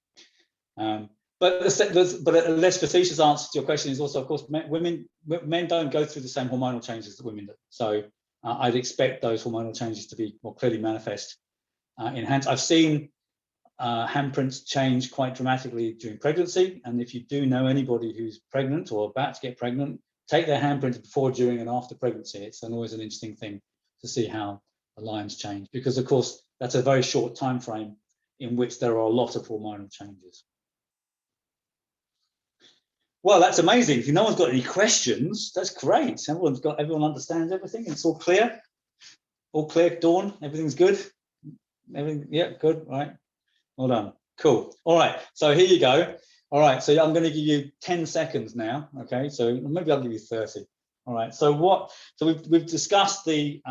but a less facetious answer to your question is also, of course, men don't go through the same hormonal changes that women do. So I'd expect those hormonal changes to be more clearly manifest in hands. I've seen handprints change quite dramatically during pregnancy, and if you do know anybody who's pregnant or about to get pregnant, take their handprint before, during, and after pregnancy. It's always an interesting thing to see how the lines change, because of course that's a very short time frame in which there are a lot of hormonal changes. Well, that's amazing. If no one's got any questions, that's great. Everyone understands everything. It's all clear. All clear, Dawn. Everything's good. Everything, yeah, good. All right. Well done. Cool. All right. So here you go. All right. So I'm going to give you 10 seconds now. Okay. So maybe I'll give you 30. All right. So we've discussed the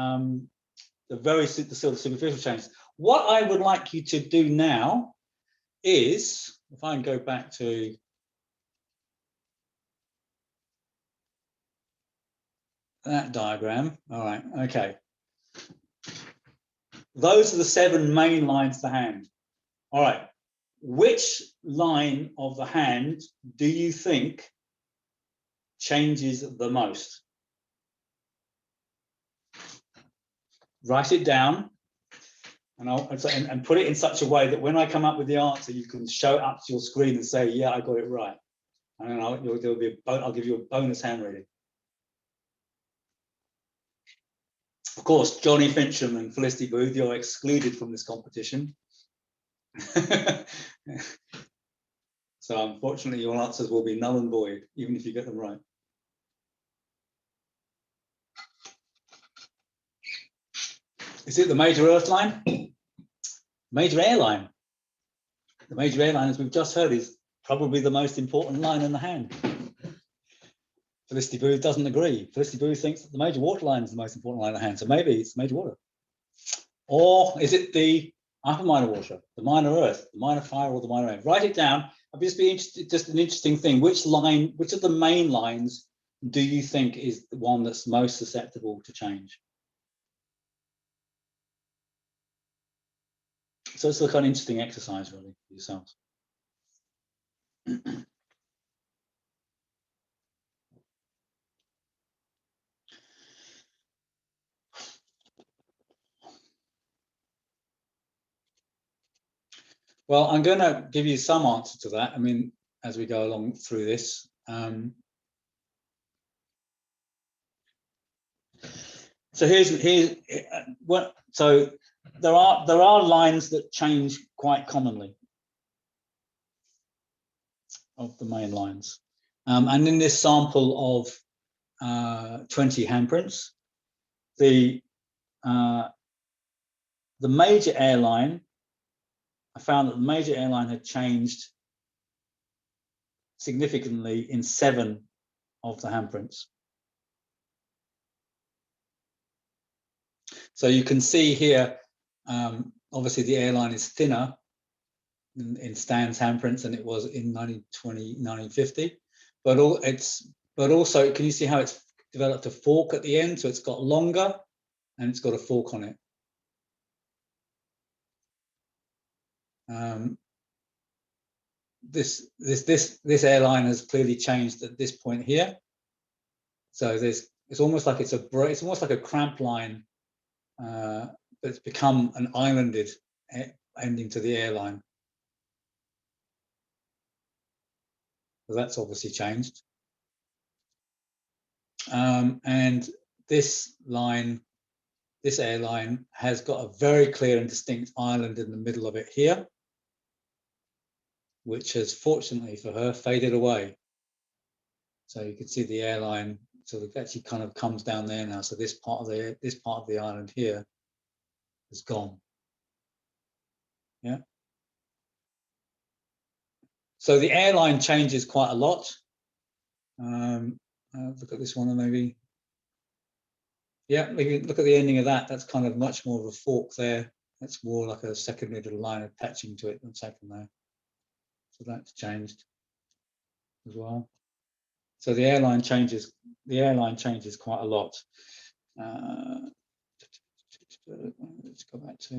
sort of superficial changes. What I would like you to do now is, if I can go back to that diagram. All right. Okay. Those are the 7 main lines of the hand. All right. Which line of the hand do you think changes the most? Write it down and put it in such a way that when I come up with the answer, you can show it up to your screen and say, yeah, I got it right. And then I'll give you a bonus hand reading. Of course, Johnny Fincham and Felicity Booth, you're excluded from this competition. So unfortunately, your answers will be null and void, even if you get them right. Is it the major earth line? Major airline. The major airline, as we've just heard, is probably the most important line in the hand. Felicity Booth doesn't agree. Felicity Booth thinks that the major water line is the most important line in the hand. So maybe it's major water. Or is it the upper minor water, the minor earth, the minor fire, or the minor air? Write it down. I'd just be interested, just an interesting thing. Which line, which of the main lines do you think is the one that's most susceptible to change? So it's like an interesting exercise, really, for yourselves. Well, I'm going to give you some answer to that. I mean, as we go along through this. So here's what. So there are lines that change quite commonly of the main lines, and in this sample of 20 handprints, the major airline, I found that the major airline had changed significantly in 7 of the handprints. So you can see here, obviously the airline is thinner in Stan's handprints than it was in 1920, 1950, but also, can you see how it's developed a fork at the end? So it's got longer and it's got a fork on it. This airline has clearly changed at this point here. So it's almost like it's almost like a cramp line, but it's become an islanded ending to the airline. So that's obviously changed. And this airline has got a very clear and distinct island in the middle of it here, which has, fortunately for her, faded away. So you can see the airline sort of actually kind of comes down there now. So this part of the island here is gone. Yeah. So the airline changes quite a lot. Look at this one, maybe. Yeah, maybe look at the ending of that. That's kind of much more of a fork there. That's more like a secondary little line attaching to it than second there. So that's changed as well. So the airline changes quite a lot. Let's go back to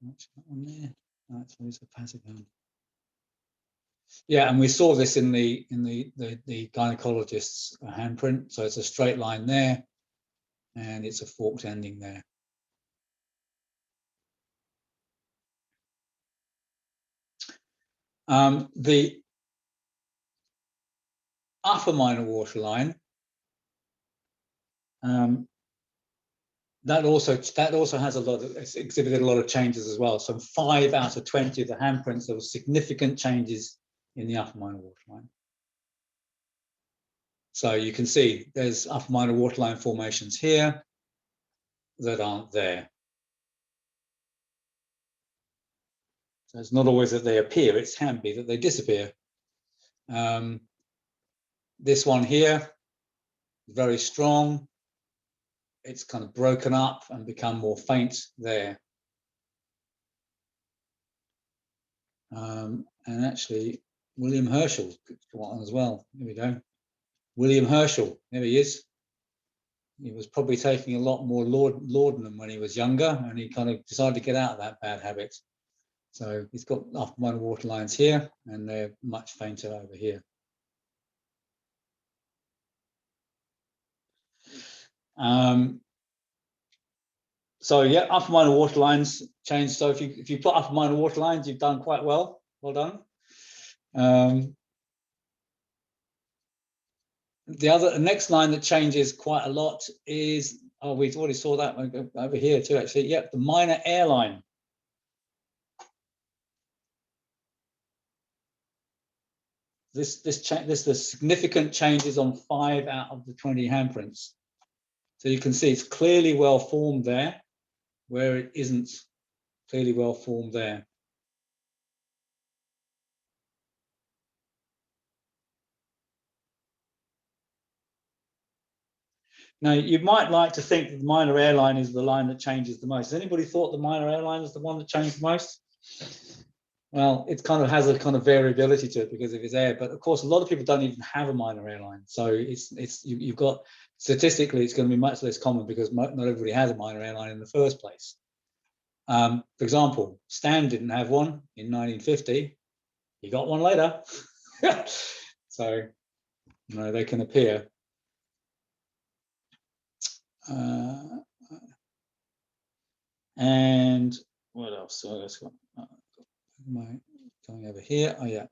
that one there. That's always the passive hand. Yeah, and we saw this in the gynecologist's handprint. So it's a straight line there, and it's a forked ending there. The upper minor waterline, that also has it's exhibited a lot of changes as well. So 5 out of 20 of the handprints, there were significant changes in the upper minor waterline. So you can see there's upper minor waterline formations here that aren't there. So it's not always that they appear, it can be that they disappear. This one here, very strong. It's kind of broken up and become more faint there. And actually, William Herschel could go on as well. Here we go. William Herschel, there he is. He was probably taking a lot more laudanum when he was younger, and he kind of decided to get out of that bad habit. So he's got upper minor waterlines here, and they're much fainter over here. So yeah, upper minor waterlines change. So if you put upper minor waterlines, you've done quite well. Well done. The next line that changes quite a lot is, we've already saw that over here too, actually. Yep, the minor airline. There's significant changes on 5 out of the 20 handprints. So you can see it's clearly well formed there, where it isn't clearly well formed there. Now, you might like to think that the minor airline is the line that changes the most. Has anybody thought the minor airline is the one that changed the most? Well, it kind of has a kind of variability to it because of its air, but of course, a lot of people don't even have a minor airline. So you've got, statistically, it's going to be much less common because not everybody has a minor airline in the first place. For example, Stan didn't have one in 1950. He got one later. So, you know, they can appear. And what else? So let's go. Going over here. Oh yeah.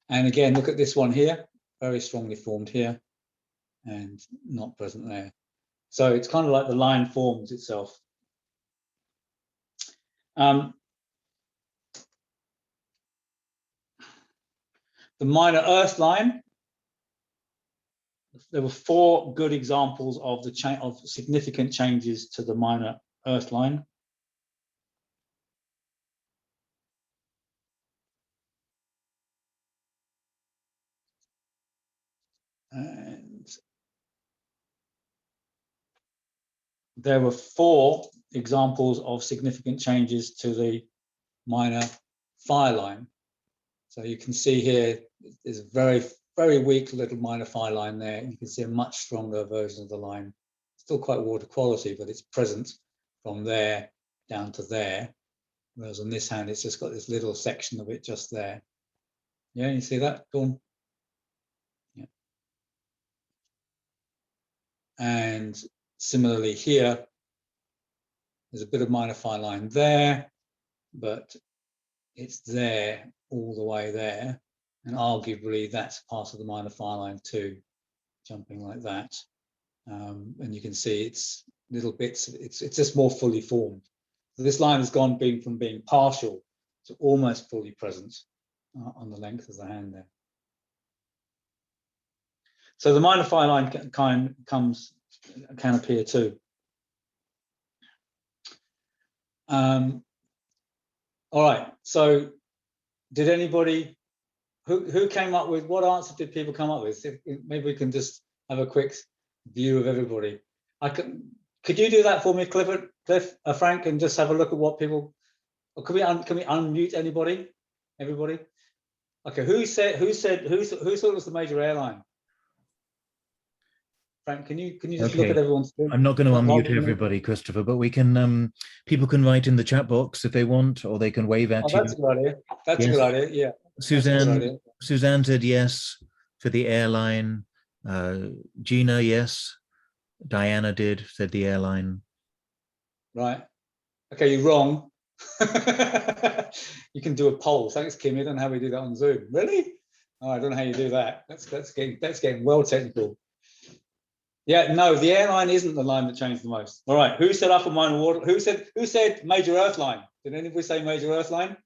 And again, look at this one here. Very strongly formed here, and not present there. So it's kind of like the line forms itself. The minor earth line. There were 4 good examples of of significant changes to the minor earth line. And there were 4 examples of significant changes to the minor phi line. So you can see here, there's a very, very weak little minor phi line there. You can see a much stronger version of the line. Still quite water quality, but it's present from there down to there. Whereas on this hand, it's just got this little section of it just there. Yeah, you see that? Go on. Yeah. And similarly here, there's a bit of minor phi line there, but it's there all the way there. And arguably that's part of the minor phi line too, jumping like that. And you can see it's little bits, it's just more fully formed. So this line has gone from being partial to almost fully present on the length of the hand there. So the minor phi line can appear too. All right, so did anybody, who came up with, what answer did people come up with? Maybe we can just have a quick view of everybody. Could you do that for me, Cliff, Frank, and just have a look at what people, or can we unmute anybody? Everybody? Okay, who thought it was the major airline? Frank, can you just look at everyone's screen? I'm not going to unmute everybody, Christopher, but we can people can write in the chat box if they want, or they can wave at you. That's a good idea. That's a good idea. Yeah. Suzanne said yes for the airline. Gina, yes. Diana said the airline. Right. Okay, you're wrong. You can do a poll. Thanks, Kim. I don't know how we do that on Zoom. Really? Oh, I don't know how you do that. That's getting well technical. Yeah, no, the airline isn't the line that changed the most. All right, who said upper minor water? Who said major earth line? Did anybody say major earth line?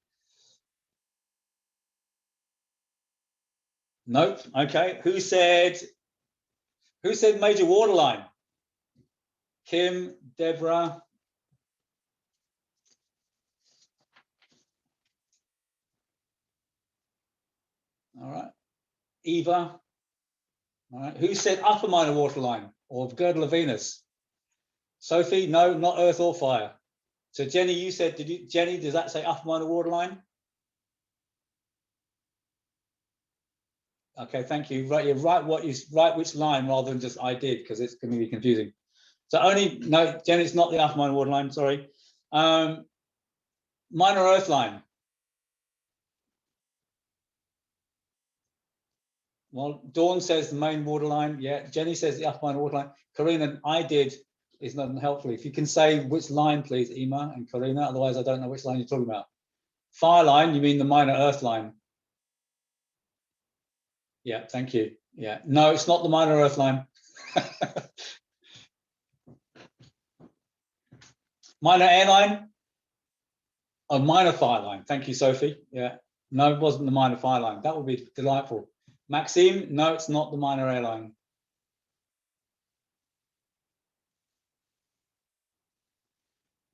Nope. Okay. Who said major water line? Kim, Deborah. All right. Eva. All right. Who said upper minor water line or girdle of Venus? Sophie, no, not earth or fire. So Jenny, you said, Jenny, does that say upper minor water line? Okay, thank you. Right, you're right. Write which line rather than just I did, because it's going to be confusing. So no, Jenny, it's not the upper minor water line. Sorry. Minor earth line. Well, Dawn says the main water line. Yeah, Jenny says the upper minor water line. Karina, I did is not helpful. If you can say which line, please, Ema and Karina. Otherwise, I don't know which line you're talking about. Fire line, you mean the minor earth line? Yeah, thank you. Yeah, no, it's not the minor earth line. Minor airline? Oh, minor fire line. Thank you, Sophie. Yeah, no, it wasn't the minor fire line. That would be delightful. Maxime, no, it's not the minor airline.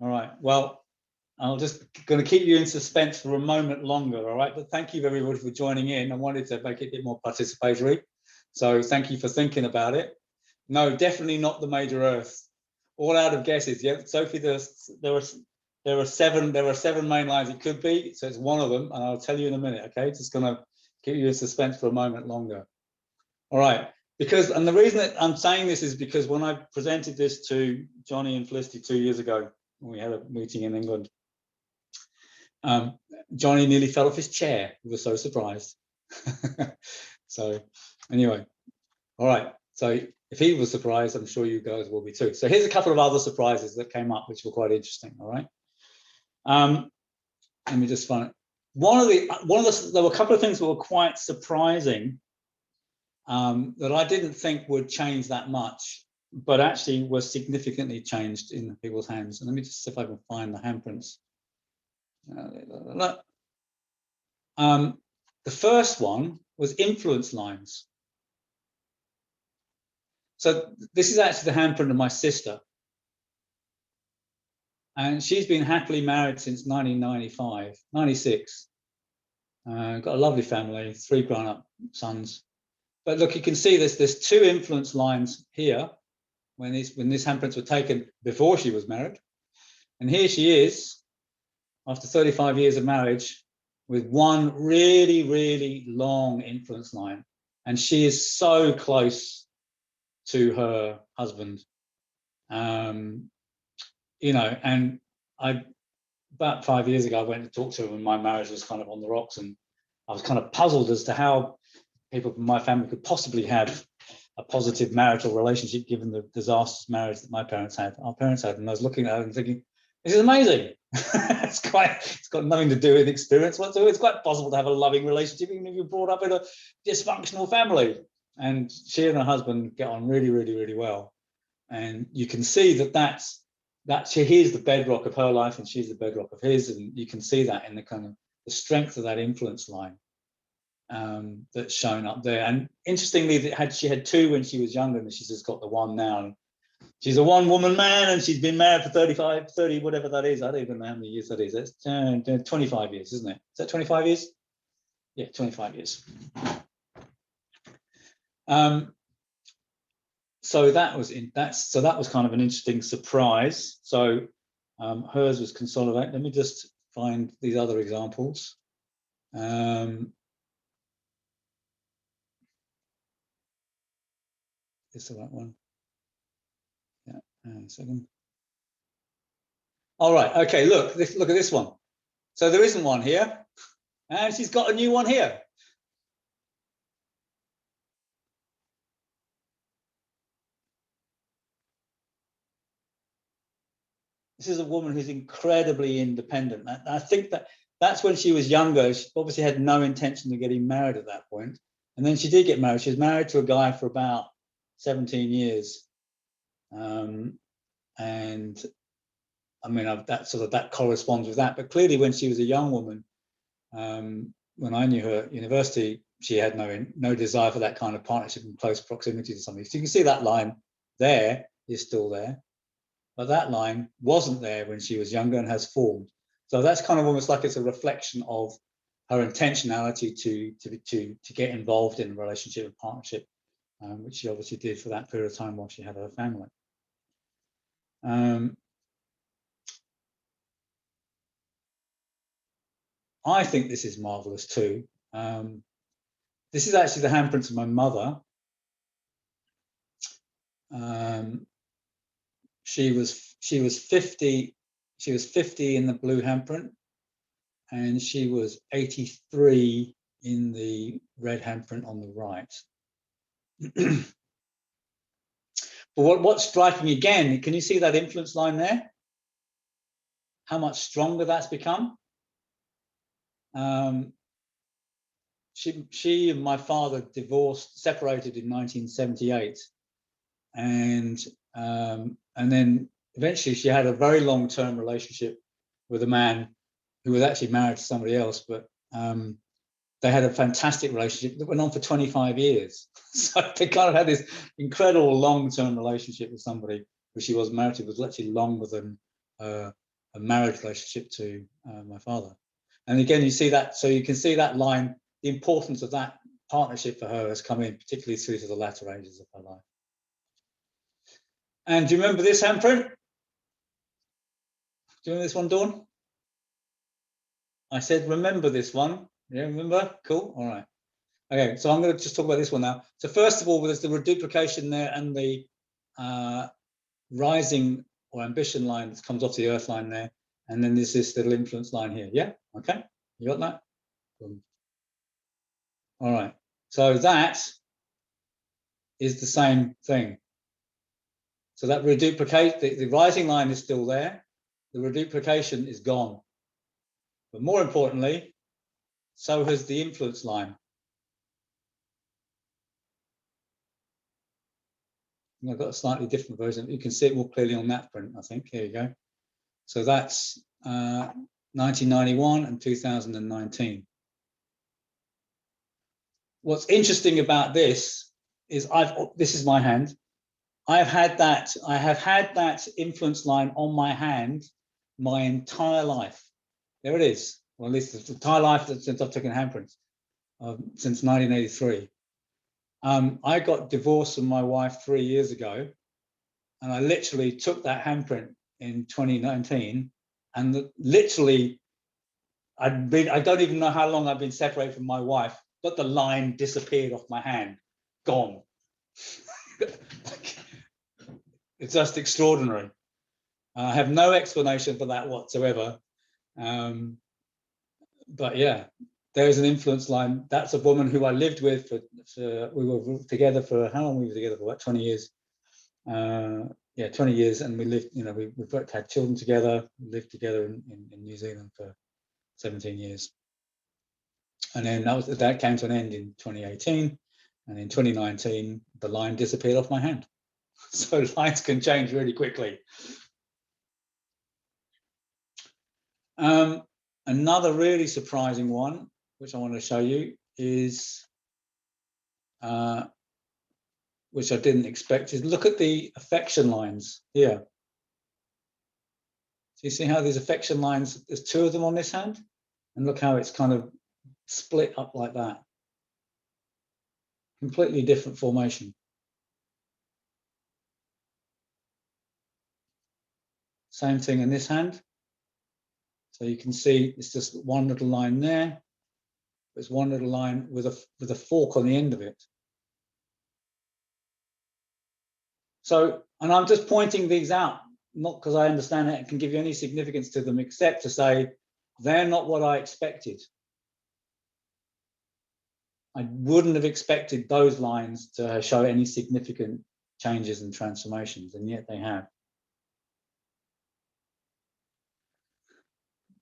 All right, well, I'm just going to keep you in suspense for a moment longer, all right? But thank you everybody for joining in. I wanted to make it a bit more participatory. So thank you for thinking about it. No, definitely not the major Earth. All out of guesses. Yeah, Sophie, there are seven main lines it could be. So it's one of them, and I'll tell you in a minute, okay? Just going to keep you in suspense for a moment longer. All right, and the reason that I'm saying this is because when I presented this to Johnny and Felicity 2 years ago, when we had a meeting in England, Johnny nearly fell off his chair. He was so surprised. So anyway, all right. So if he was surprised, I'm sure you guys will be too. So here's a couple of other surprises that came up, which were quite interesting. All right. Let me just find it. There were a couple of things that were quite surprising that I didn't think would change that much, but actually was significantly changed in people's hands. And let me just see if I can find the handprints. The first one was influence lines. So this is actually the handprint of my sister. And she's been happily married since 1995, 96. Got a lovely family, 3 grown-up sons. But look, you can see there's 2 influence lines here when these handprints were taken before she was married. And here she is, after 35 years of marriage, with one really, really long influence line. And she is so close to her husband. You know, and about 5 years ago, I went to talk to him when my marriage was kind of on the rocks, and I was kind of puzzled as to how people from my family could possibly have a positive marital relationship given the disastrous marriage that our parents had. And I was looking at it and thinking, this is amazing. It's got nothing to do with experience whatsoever. It's quite possible to have a loving relationship even if you're brought up in a dysfunctional family. And she and her husband get on really, really, really well. And you can see he's the bedrock of her life and she's the bedrock of his, and you can see that in the kind of the strength of that influence line that's shown up there. And interestingly, she had 2 when she was younger, and she's just got the 1 now. She's a one-woman man, and she's been married for 30, whatever that is. I don't even know how many years that is. That's 25 years, isn't it? Is that 25 years? Yeah, 25 years. So that was kind of an interesting surprise. So hers was consolidate. Let me just find these other examples. Is the right one? Yeah, a second. All right. Okay. Look at this one. So there isn't one here, and she's got a new one here. This is a woman who's incredibly independent. I think that's when she was younger. She obviously had no intention of getting married at that point. And then she did get married. She was married to a guy for about 17 years. And I mean, that corresponds with that. But clearly when she was a young woman, when I knew her at university, she had no desire for that kind of partnership in close proximity to somebody. So you can see that line there is still there. But that line wasn't there when she was younger and has formed. So that's kind of almost like it's a reflection of her intentionality to get involved in a relationship and partnership, which she obviously did for that period of time while she had her family. I think this is marvelous too. This is actually the handprints of my mother. She was 50 in the blue handprint, and she was 83 in the red handprint on the right. But what's striking again, can you see that influence line there? How much stronger that's become? She and my father separated in 1978, and then eventually she had a very long-term relationship with a man who was actually married to somebody else, but they had a fantastic relationship that went on for 25 years. So they kind of had this incredible long-term relationship with somebody who she was married to. Was actually longer than a marriage relationship to my father. And again, you see that, so you can see that line, the importance of that partnership for her has come in, particularly through to the latter ages of her life. And do you remember this handprint? Do you remember this one, Dawn? I said, remember this one. Yeah, remember? Cool. All right. Okay, so I'm going to just talk about this one now. So first of all, there's the reduplication there and the rising or ambition line that comes off the earth line there. And then there's this little influence line here. Yeah? Okay. You got that? All right. So that is the same thing. So that reduplicate, the rising line is still there. The reduplication is gone. But more importantly, so has the influence line. And I've got a slightly different version. You can see it more clearly on that print, I think. Here you go. So that's 1991 and 2019. What's interesting about this is this is my hand. I have had that influence line on my hand my entire life. There it is. Well, at least the entire life since I've taken handprints, since 1983. I got divorced from my wife 3 years ago, and I literally took that handprint in 2019, and literally, I don't even know how long I've been separated from my wife, but the line disappeared off my hand, gone. It's just extraordinary. I have no explanation for that whatsoever. But yeah, there's an influence line. That's a woman who I lived with we were together for, how long were we together for? About 20 years. Yeah, 20 years, and we lived, we've had children together, lived together in New Zealand for 17 years. And then that came to an end in 2018, and in 2019, the line disappeared off my hand. So lines can change really quickly. Another really surprising one, which I want to show you, is which I didn't expect, is look at the affection lines here. So you see how these affection lines, there's two of them on this hand, and look how it's kind of split up like that. Completely different formation. Same thing in this hand. So you can see it's just one little line there. There's one little line with a fork on the end of it. So, and I'm just pointing these out, not because I understand it and can give you any significance to them, except to say they're not what I expected. I wouldn't have expected those lines to show any significant changes and transformations, and yet they have.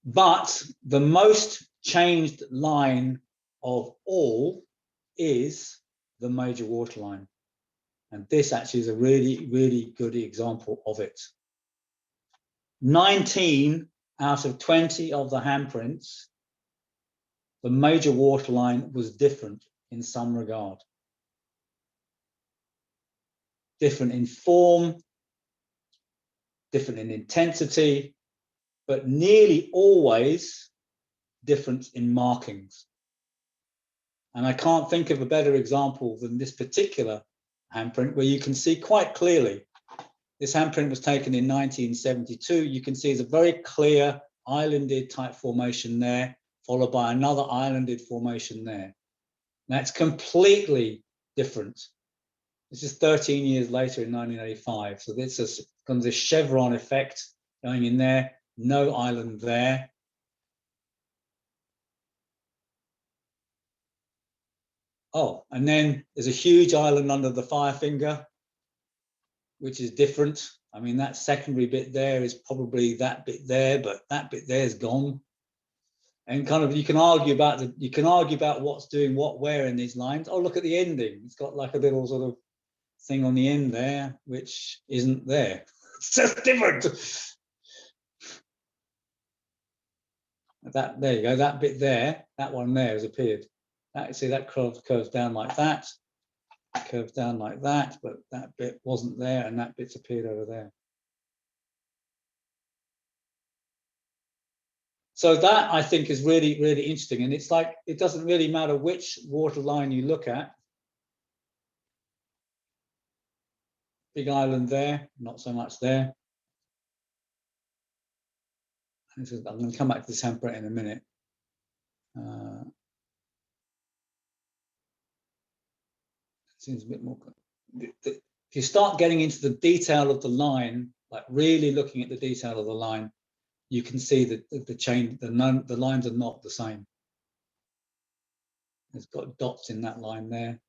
But the most changed line of all is the major waterline. And this actually is a really, really good example of it. 19 out of 20 of the handprints, the major waterline was different in some regard. Different in form, different in intensity, but nearly always different in markings. And I can't think of a better example than this particular handprint, where you can see quite clearly. This handprint was taken in 1972. You can see there's a very clear islanded type formation there, followed by another islanded formation there. That's completely different. This is 13 years later in 1985. So this is kind of this chevron effect going in there, no island there. Oh, and then there's a huge island under the fire finger, which is different. I mean, that secondary bit there is probably that bit there, but that bit there is gone. And kind of you can argue about what's doing what where in these lines. Oh, look at the ending. It's got like a little sort of thing on the end there, which isn't there. It's just different. There you go. That bit there, that one there has appeared. See, that curves down like that, curves down like that, but that bit wasn't there, and that bit's appeared over there. So that, I think, is really, really interesting. And it's like, it doesn't really matter which water line you look at. Big island there, not so much there. I'm going to come back to this handprint in a minute. Seems a bit more. If you start getting into the detail of the line, like really looking at the detail of the line, you can see that the change, the lines are not the same. It's got dots in that line there.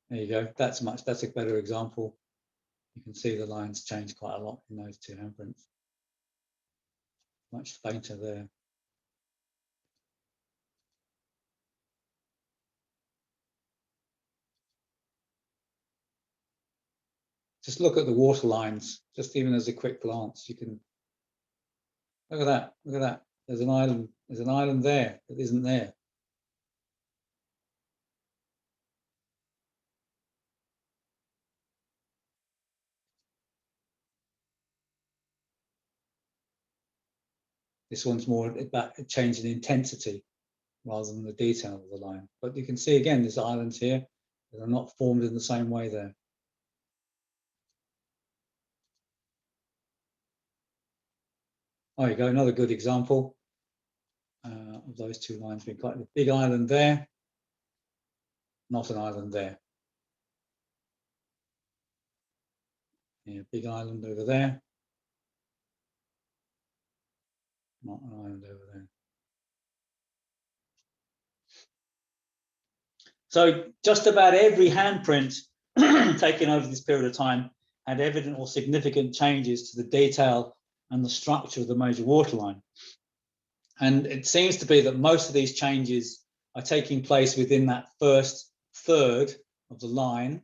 There you go. That's a better example. You can see the lines change quite a lot in those two handprints. Much fainter there. Just look at the water lines, just even as a quick glance. You can look at that. Look at that. There's an island there that isn't there. This one's more about a change in intensity rather than the detail of the line. But you can see again, there's islands here that are not formed in the same way there. There you go, another good example of those two lines being quite a big island there, not an island there. Yeah, big island over there, not an island over there. So just about every handprint taken over this period of time had evident or significant changes to the detail and the structure of the major waterline. And it seems to be that most of these changes are taking place within that first third of the line,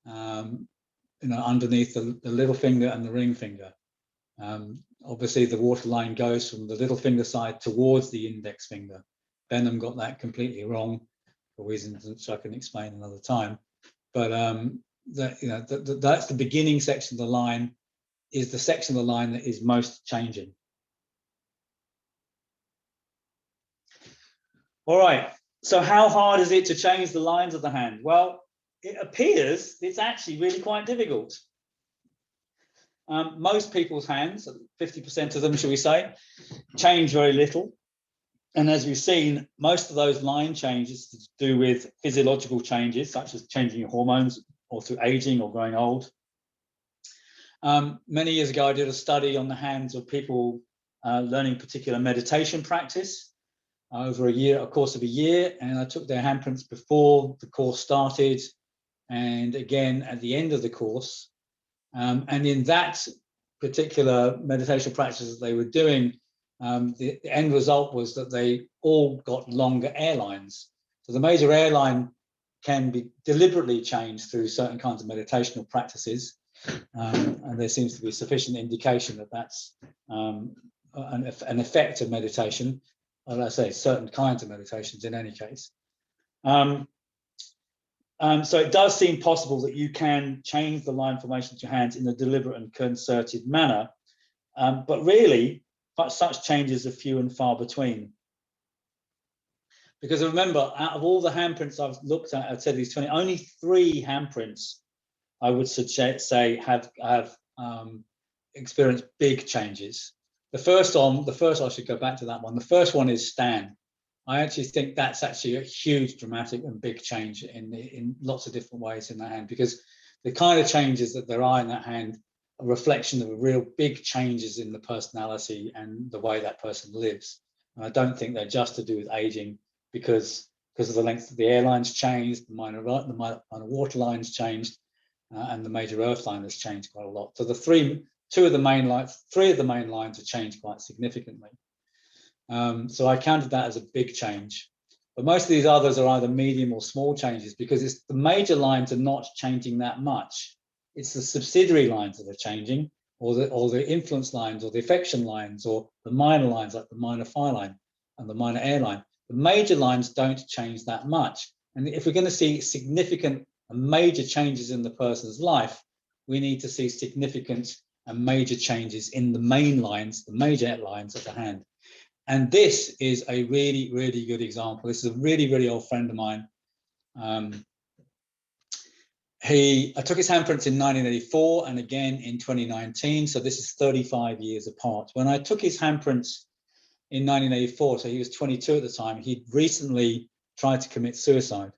underneath the little finger and the ring finger. Obviously, the waterline goes from the little finger side towards the index finger. Benham got that completely wrong for reasons which I can explain another time. But that's the beginning section of the line, is the section of the line that is most changing. All right, so how hard is it to change the lines of the hand? Well, it appears it's actually really quite difficult. Most people's hands, 50% of them, shall we say, change very little. And as we've seen, most of those line changes to do with physiological changes, such as changing your hormones or through aging or growing old. Many years ago, I did a study on the hands of people learning particular meditation practice over a course of a year, and I took their handprints before the course started and again at the end of the course. And in that particular meditation practice that they were doing, the end result was that they all got longer airlines. So the major airline can be deliberately changed through certain kinds of meditational practices, and there seems to be sufficient indication that that's an effect of meditation. Well, I say certain kinds of meditations in any case. So it does seem possible that you can change the line formation of your hands in a deliberate and concerted manner, but really such changes are few and far between. Because remember, out of all the handprints I've looked at, I've said these 20, only 3 handprints I would say have experienced big changes. The first I should go back to that one. The first one is Stan. I actually think that's actually a huge, dramatic and big change in lots of different ways in that hand, because the kind of changes that there are in that hand are a reflection of real big changes in the personality and the way that person lives. And I don't think they're just to do with aging, because of the length of the airlines changed, the minor water lines changed, and the major earth line has changed quite a lot. So three of the main lines have changed quite significantly. So I counted that as a big change. But most of these others are either medium or small changes, because it's the major lines are not changing that much. It's the subsidiary lines that are changing, or the influence lines, or the affection lines, or the minor lines like the minor phi line. and the minor airline. The major lines don't change that much. And if we're going to see significant and major changes in the person's life, we need to see significant and major changes in the main lines, the major lines of the hand. And this is a really, really good example. This is a really, really old friend of mine. I took his handprints in 1984 and again in 2019. So this is 35 years apart. When I took his handprints in 1984, so he was 22 at the time, he'd recently tried to commit suicide.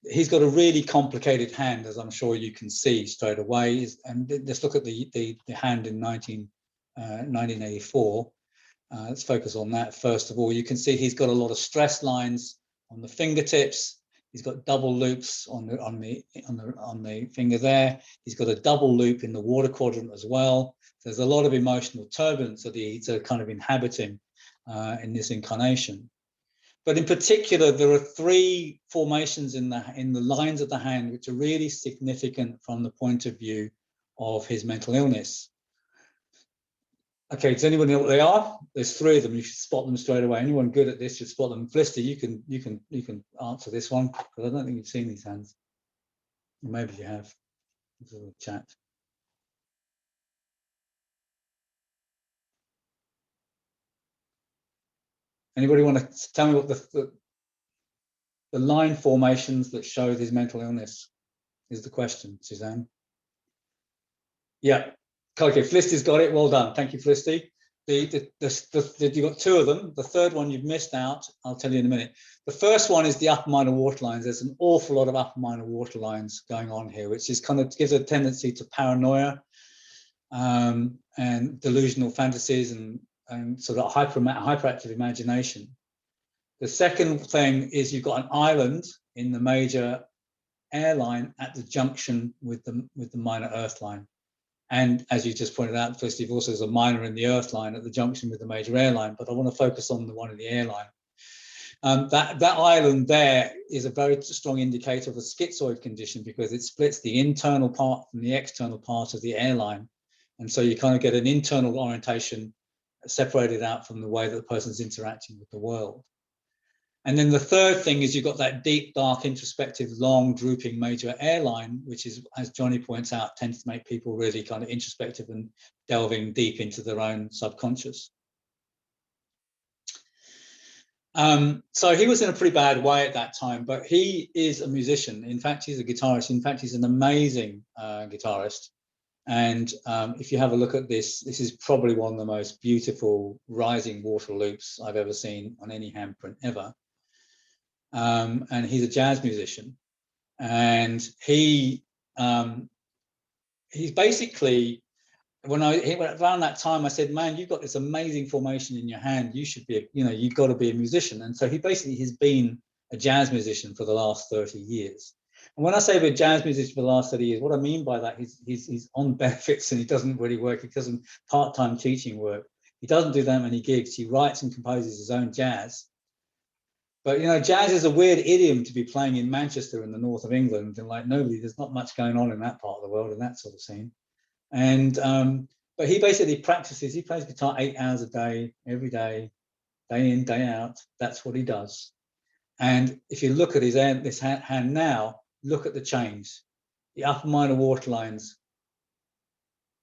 He's got a really complicated hand, as I'm sure you can see straight away. And let's look at the hand in 1984. Let's focus on that first of all. You can see he's got a lot of stress lines on the fingertips. He's got double loops on the finger there. He's got a double loop in the water quadrant as well. So there's a lot of emotional turbulence that he's kind of inhabiting in this incarnation. But in particular, there are three formations in the lines of the hand which are really significant from the point of view of his mental illness. Okay, does anyone know what they are? There's three of them. You should spot them straight away. Anyone good at this should spot them. Felicity, you can answer this one because I don't think you've seen these hands. Or maybe you have. This is a chat. Anybody want to tell me what the line formations that show his mental illness is the question, Suzanne? Yeah. Okay, Felicity's got it. Well done. Thank you, Felicity. You've got two of them. The third one you've missed out. I'll tell you in a minute. The first one is the upper minor water lines. There's an awful lot of upper minor water lines going on here, which is kind of gives a tendency to paranoia and delusional fantasies and sort of hyperactive imagination. The second thing is you've got an island in the major airline at the junction with the minor earth line. And as you just pointed out, first of all, there's a minor in the earth line at the junction with the major airline, but I want to focus on the one in the airline. That island there is a very strong indicator of a schizoid condition because it splits the internal part from the external part of the airline. And so you kind of get an internal orientation separated out from the way that the person's interacting with the world. And then the third thing is you've got that deep, dark, introspective, long, drooping major airline, which is, as Johnny points out, tends to make people really kind of introspective and delving deep into their own subconscious. So he was in a pretty bad way at that time, but he is a musician. In fact, he's a guitarist. In fact, he's an amazing guitarist. And if you have a look at this, this is probably one of the most beautiful rising water loops I've ever seen on any handprint ever. And he's a jazz musician, and he's basically, around that time I said, man, you've got this amazing formation in your hand, you should be, you've got to be a musician. And so he basically has been a jazz musician for the last 30 years. And when I say a jazz musician for the last 30 years, what I mean by that is he's on benefits and he doesn't really work. He doesn't part-time teaching work. He doesn't do that many gigs. He writes and composes his own jazz. But, jazz is a weird idiom to be playing in Manchester in the north of England. And there's not much going on in that part of the world, in that sort of scene. And, but he basically practices, he plays guitar 8 hours a day, every day in, day out. That's what he does. And if you look at this hand now, look at the change. The upper minor water lines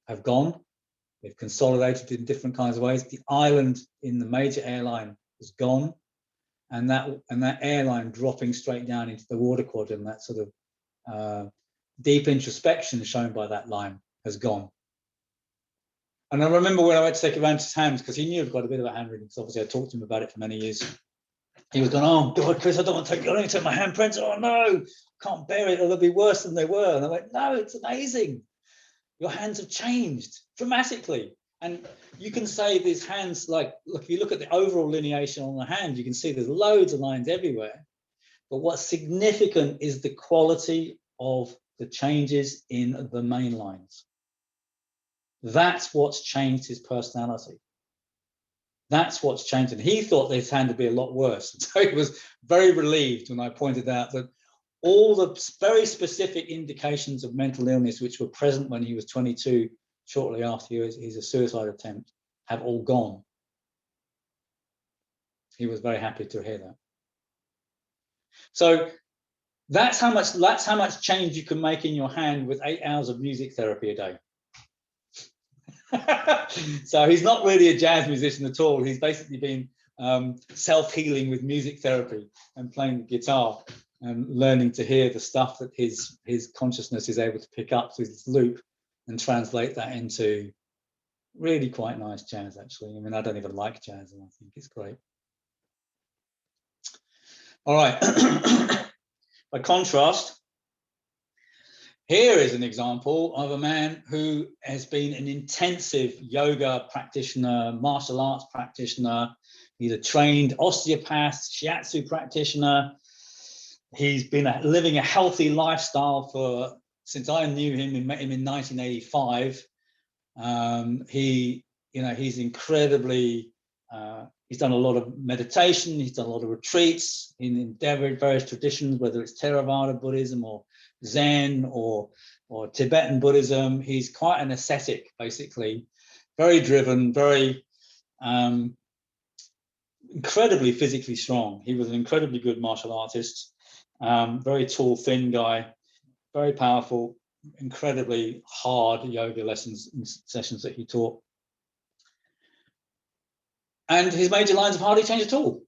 have gone. They've consolidated in different kinds of ways. The island in the major airline is gone. And that airline dropping straight down into the water quadrant, that sort of deep introspection shown by that line has gone. And I remember when I went to take around his hands, because he knew I've got a bit of a hand reading, because obviously I talked to him about it for many years. He was going, oh God, Chris, I don't want to take my handprints. Oh no, can't bear it. It'll be worse than they were. And I went, no, it's amazing. Your hands have changed dramatically. And you can say these hands, look, if you look at the overall lineation on the hand, you can see there's loads of lines everywhere. But what's significant is the quality of the changes in the main lines. That's what's changed his personality. That's what's changed. And he thought his hand would be a lot worse. So he was very relieved when I pointed out that all the very specific indications of mental illness which were present when he was 22, shortly after his suicide attempt, have all gone. he was very happy to hear that. So that's how much change you can make in your hand with 8 hours of music therapy a day. So he's not really a jazz musician at all. He's basically been self-healing with music therapy and playing the guitar and learning to hear the stuff that his consciousness is able to pick up through this loop and translate that into really quite nice jazz, actually. I mean, I don't even like jazz, and I think it's great. All right. By contrast, here is an example of a man who has been an intensive yoga practitioner, martial arts practitioner. He's a trained osteopath, shiatsu practitioner. He's been living a healthy lifestyle since I knew him, met him in 1985. He's incredibly, he's done a lot of meditation, he's done a lot of retreats in various traditions, whether it's Theravada Buddhism or Zen or Tibetan Buddhism. He's quite an ascetic, basically, very driven, very incredibly physically strong. He was an incredibly good martial artist, very tall, thin guy, very powerful, incredibly hard yoga lessons and sessions that he taught. And his major lines have hardly changed at all.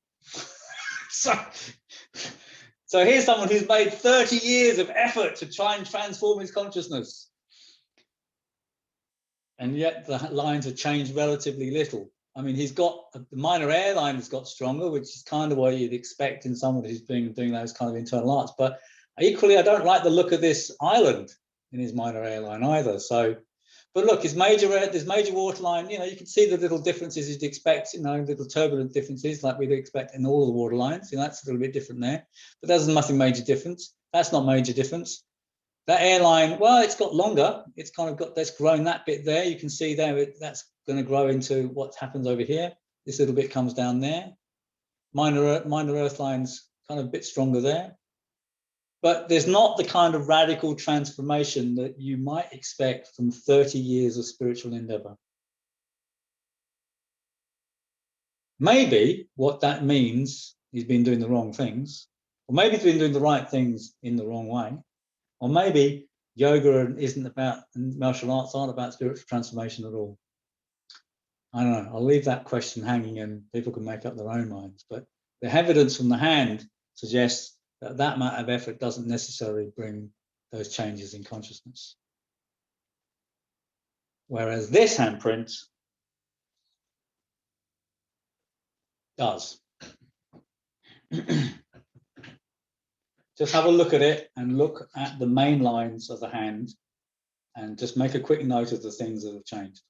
So here's someone who's made 30 years of effort to try and transform his consciousness. And yet the lines have changed relatively little. I mean, he's got the minor airline has got stronger, which is kind of what you'd expect in someone who's doing those kind of internal arts. But equally, I don't like the look of this island in his minor airline either. So, but look, there's major waterline. You can see the little differences you'd expect. Little turbulent differences like we'd expect in all of the water lines. That's a little bit different there, but there's nothing major difference. That's not major difference. That airline, well, it's got longer. It's kind of got, that's grown that bit there. You can see there, that's going to grow into what happens over here. This little bit comes down there. Minor earth lines kind of a bit stronger there. But there's not the kind of radical transformation that you might expect from 30 years of spiritual endeavor. Maybe what that means, he's been doing the wrong things, or maybe he's been doing the right things in the wrong way, or maybe yoga isn't about, and martial arts aren't about spiritual transformation at all. I don't know. I'll leave that question hanging and people can make up their own minds. But the evidence from the hand suggests that amount of effort doesn't necessarily bring those changes in consciousness. Whereas this handprint does. Just have a look at it and look at the main lines of the hand and just make a quick note of the things that have changed.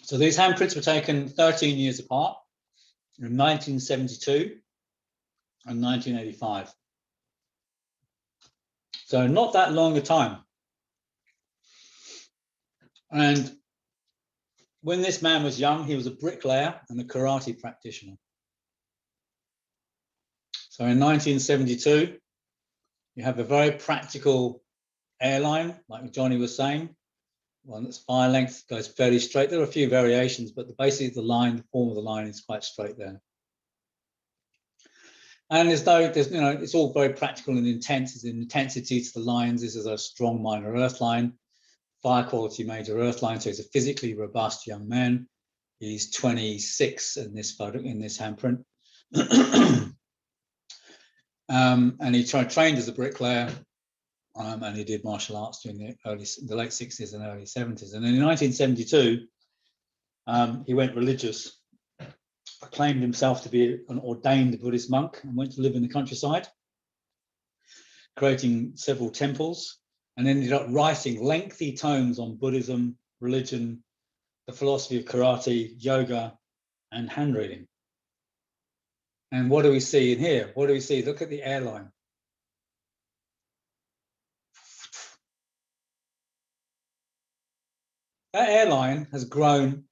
So these handprints were taken 13 years apart in 1972 and 1985. So not that long a time. And when this man was young, he was a bricklayer and a karate practitioner. So in 1972, you have a very practical airline, like Johnny was saying, one that's fire length, goes fairly straight. There are a few variations, but basically the line, the form of the line is quite straight there. And it's all very practical and intense. There's an intensity to the lines. This is a strong minor earth line, fire quality major earth line. So he's a physically robust young man. He's 26 in this photo, in this handprint. And he trained as a bricklayer. And he did martial arts during the late 60s and early 70s. And in 1972, he went religious, proclaimed himself to be an ordained Buddhist monk, and went to live in the countryside, creating several temples, and ended up writing lengthy tomes on Buddhism, religion, the philosophy of karate, yoga, and hand reading. And what do we see in here? What do we see? Look at the airline. That airline has grown,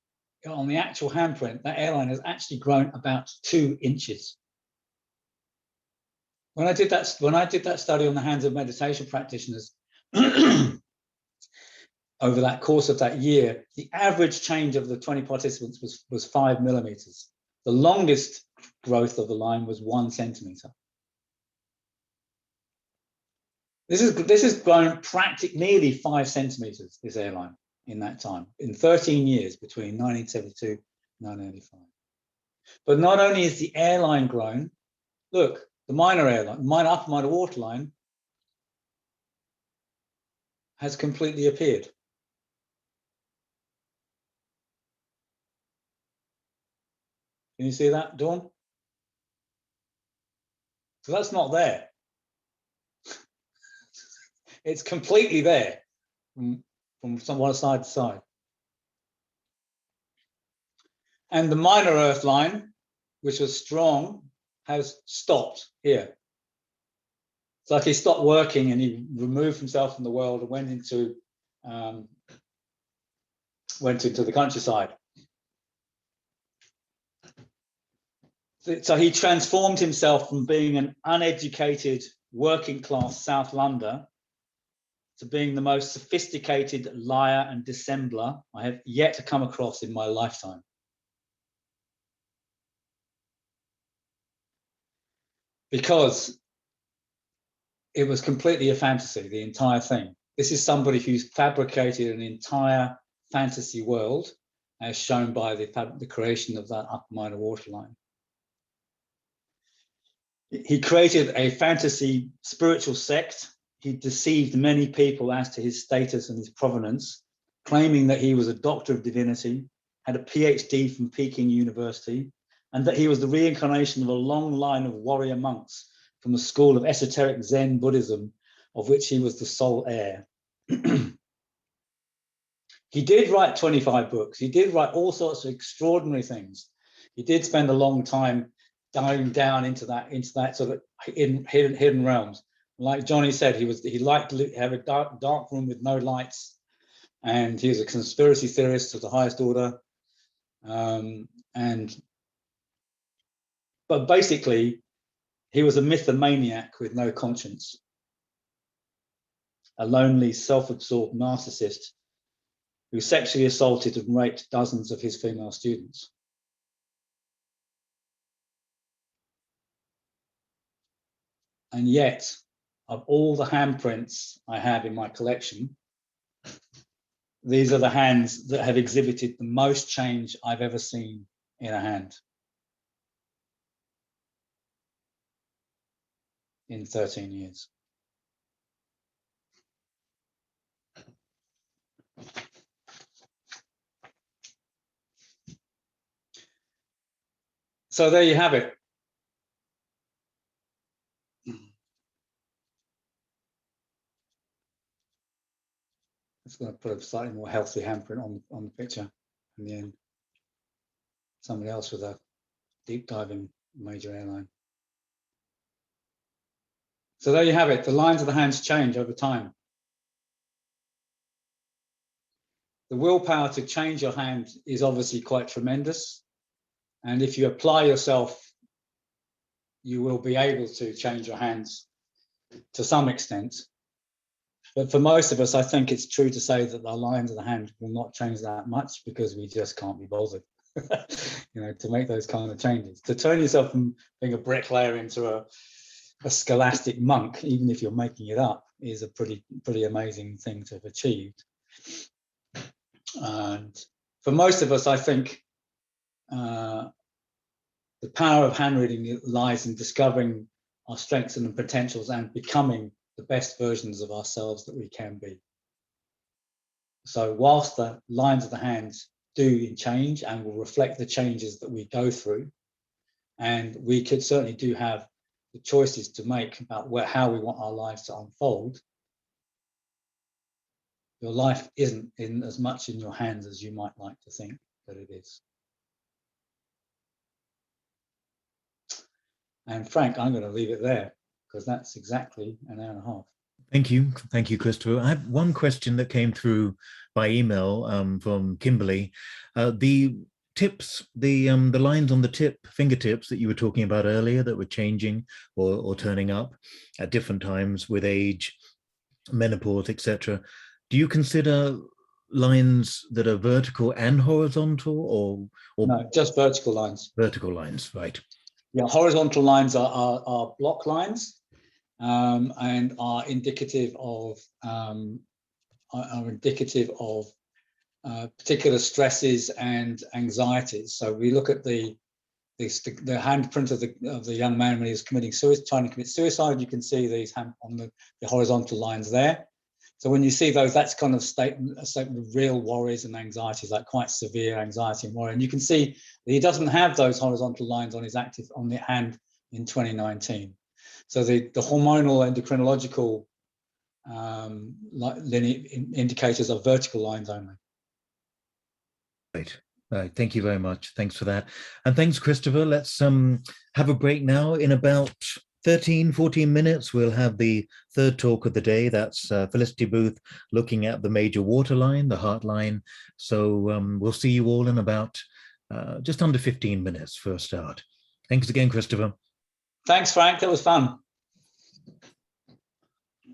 on the actual handprint, that airline has actually grown about 2 inches. When I did that study on the hands of meditation practitioners over that course of that year, the average change of the 20 participants was 5 millimeters. The longest growth of the line was 1 centimeter. This has grown practically nearly 5 centimeters, this airline, in that time, in 13 years between 1972 and 1985. But not only is the airline grown, look, the minor airline, upper minor waterline has completely appeared. Can you see that, Dawn? So that's not there. It's completely there from one side to side. And the minor earth line, which was strong, has stopped here. It's like he stopped working and he removed himself from the world and went into the countryside. So he transformed himself from being an uneducated working class South Londoner to being the most sophisticated liar and dissembler I have yet to come across in my lifetime. Because it was completely a fantasy, the entire thing. This is somebody who's fabricated an entire fantasy world, as shown by the creation of that upper minor waterline. He created a fantasy spiritual sect. He deceived many people as to his status and his provenance, claiming that he was a doctor of divinity, had a PhD from Peking University, and that he was the reincarnation of a long line of warrior monks from the school of esoteric Zen Buddhism, of which he was the sole heir. He did write 25 books. He did write all sorts of extraordinary things. He did spend a long time diving down into that sort of hidden realms. Like Johnny said, he liked to have a dark room with no lights, and he was a conspiracy theorist of the highest order. But basically, he was a mythomaniac with no conscience, a lonely, self-absorbed narcissist who sexually assaulted and raped dozens of his female students. And yet, of all the handprints I have in my collection, these are the hands that have exhibited the most change I've ever seen in a hand in 13 years. So there you have it. Just going to put a slightly more healthy handprint on the picture in the end. Somebody else with a deep diving major airline. So there you have it. The lines of the hands change over time. The willpower to change your hand is obviously quite tremendous. And if you apply yourself, you will be able to change your hands to some extent. But for most of us, I think it's true to say that the lines of the hand will not change that much because we just can't be bothered, to make those kind of changes. To turn yourself from being a bricklayer into a scholastic monk, even if you're making it up, is a pretty amazing thing to have achieved. And for most of us, I think the power of hand reading lies in discovering our strengths and potentials and becoming the best versions of ourselves that we can be. So whilst the lines of the hands do change and will reflect the changes that we go through, and we could certainly do have the choices to make about how we want our lives to unfold, your life isn't in as much in your hands as you might like to think that it is. And Frank, I'm going to leave it there because that's exactly an hour and a half. Thank you, Christopher. I have one question that came through by email from Kimberly. The tips, the lines on the fingertips that you were talking about earlier that were changing or turning up at different times with age, menopause, etc. Do you consider lines that are vertical and horizontal, or No, just vertical lines? Vertical lines, right? Yeah, horizontal lines are block lines. And are indicative of particular stresses and anxieties. So we look at the handprint of the young man when he was trying to commit suicide. You can see these on the horizontal lines there. So when you see those, that's kind of a statement of real worries and anxieties, like quite severe anxiety and worry. And you can see that he doesn't have those horizontal lines on the hand in 2019. So the hormonal endocrinological indicators are vertical lines only. Right. Thank you very much. Thanks for that. And thanks, Christopher. Let's have a break now. In about 14 minutes, we'll have the third talk of the day. That's Felicity Booth looking at the major waterline, the heart line. So we'll see you all in about just under 15 minutes for a start. Thanks again, Christopher. Thanks, Frank. That was fun.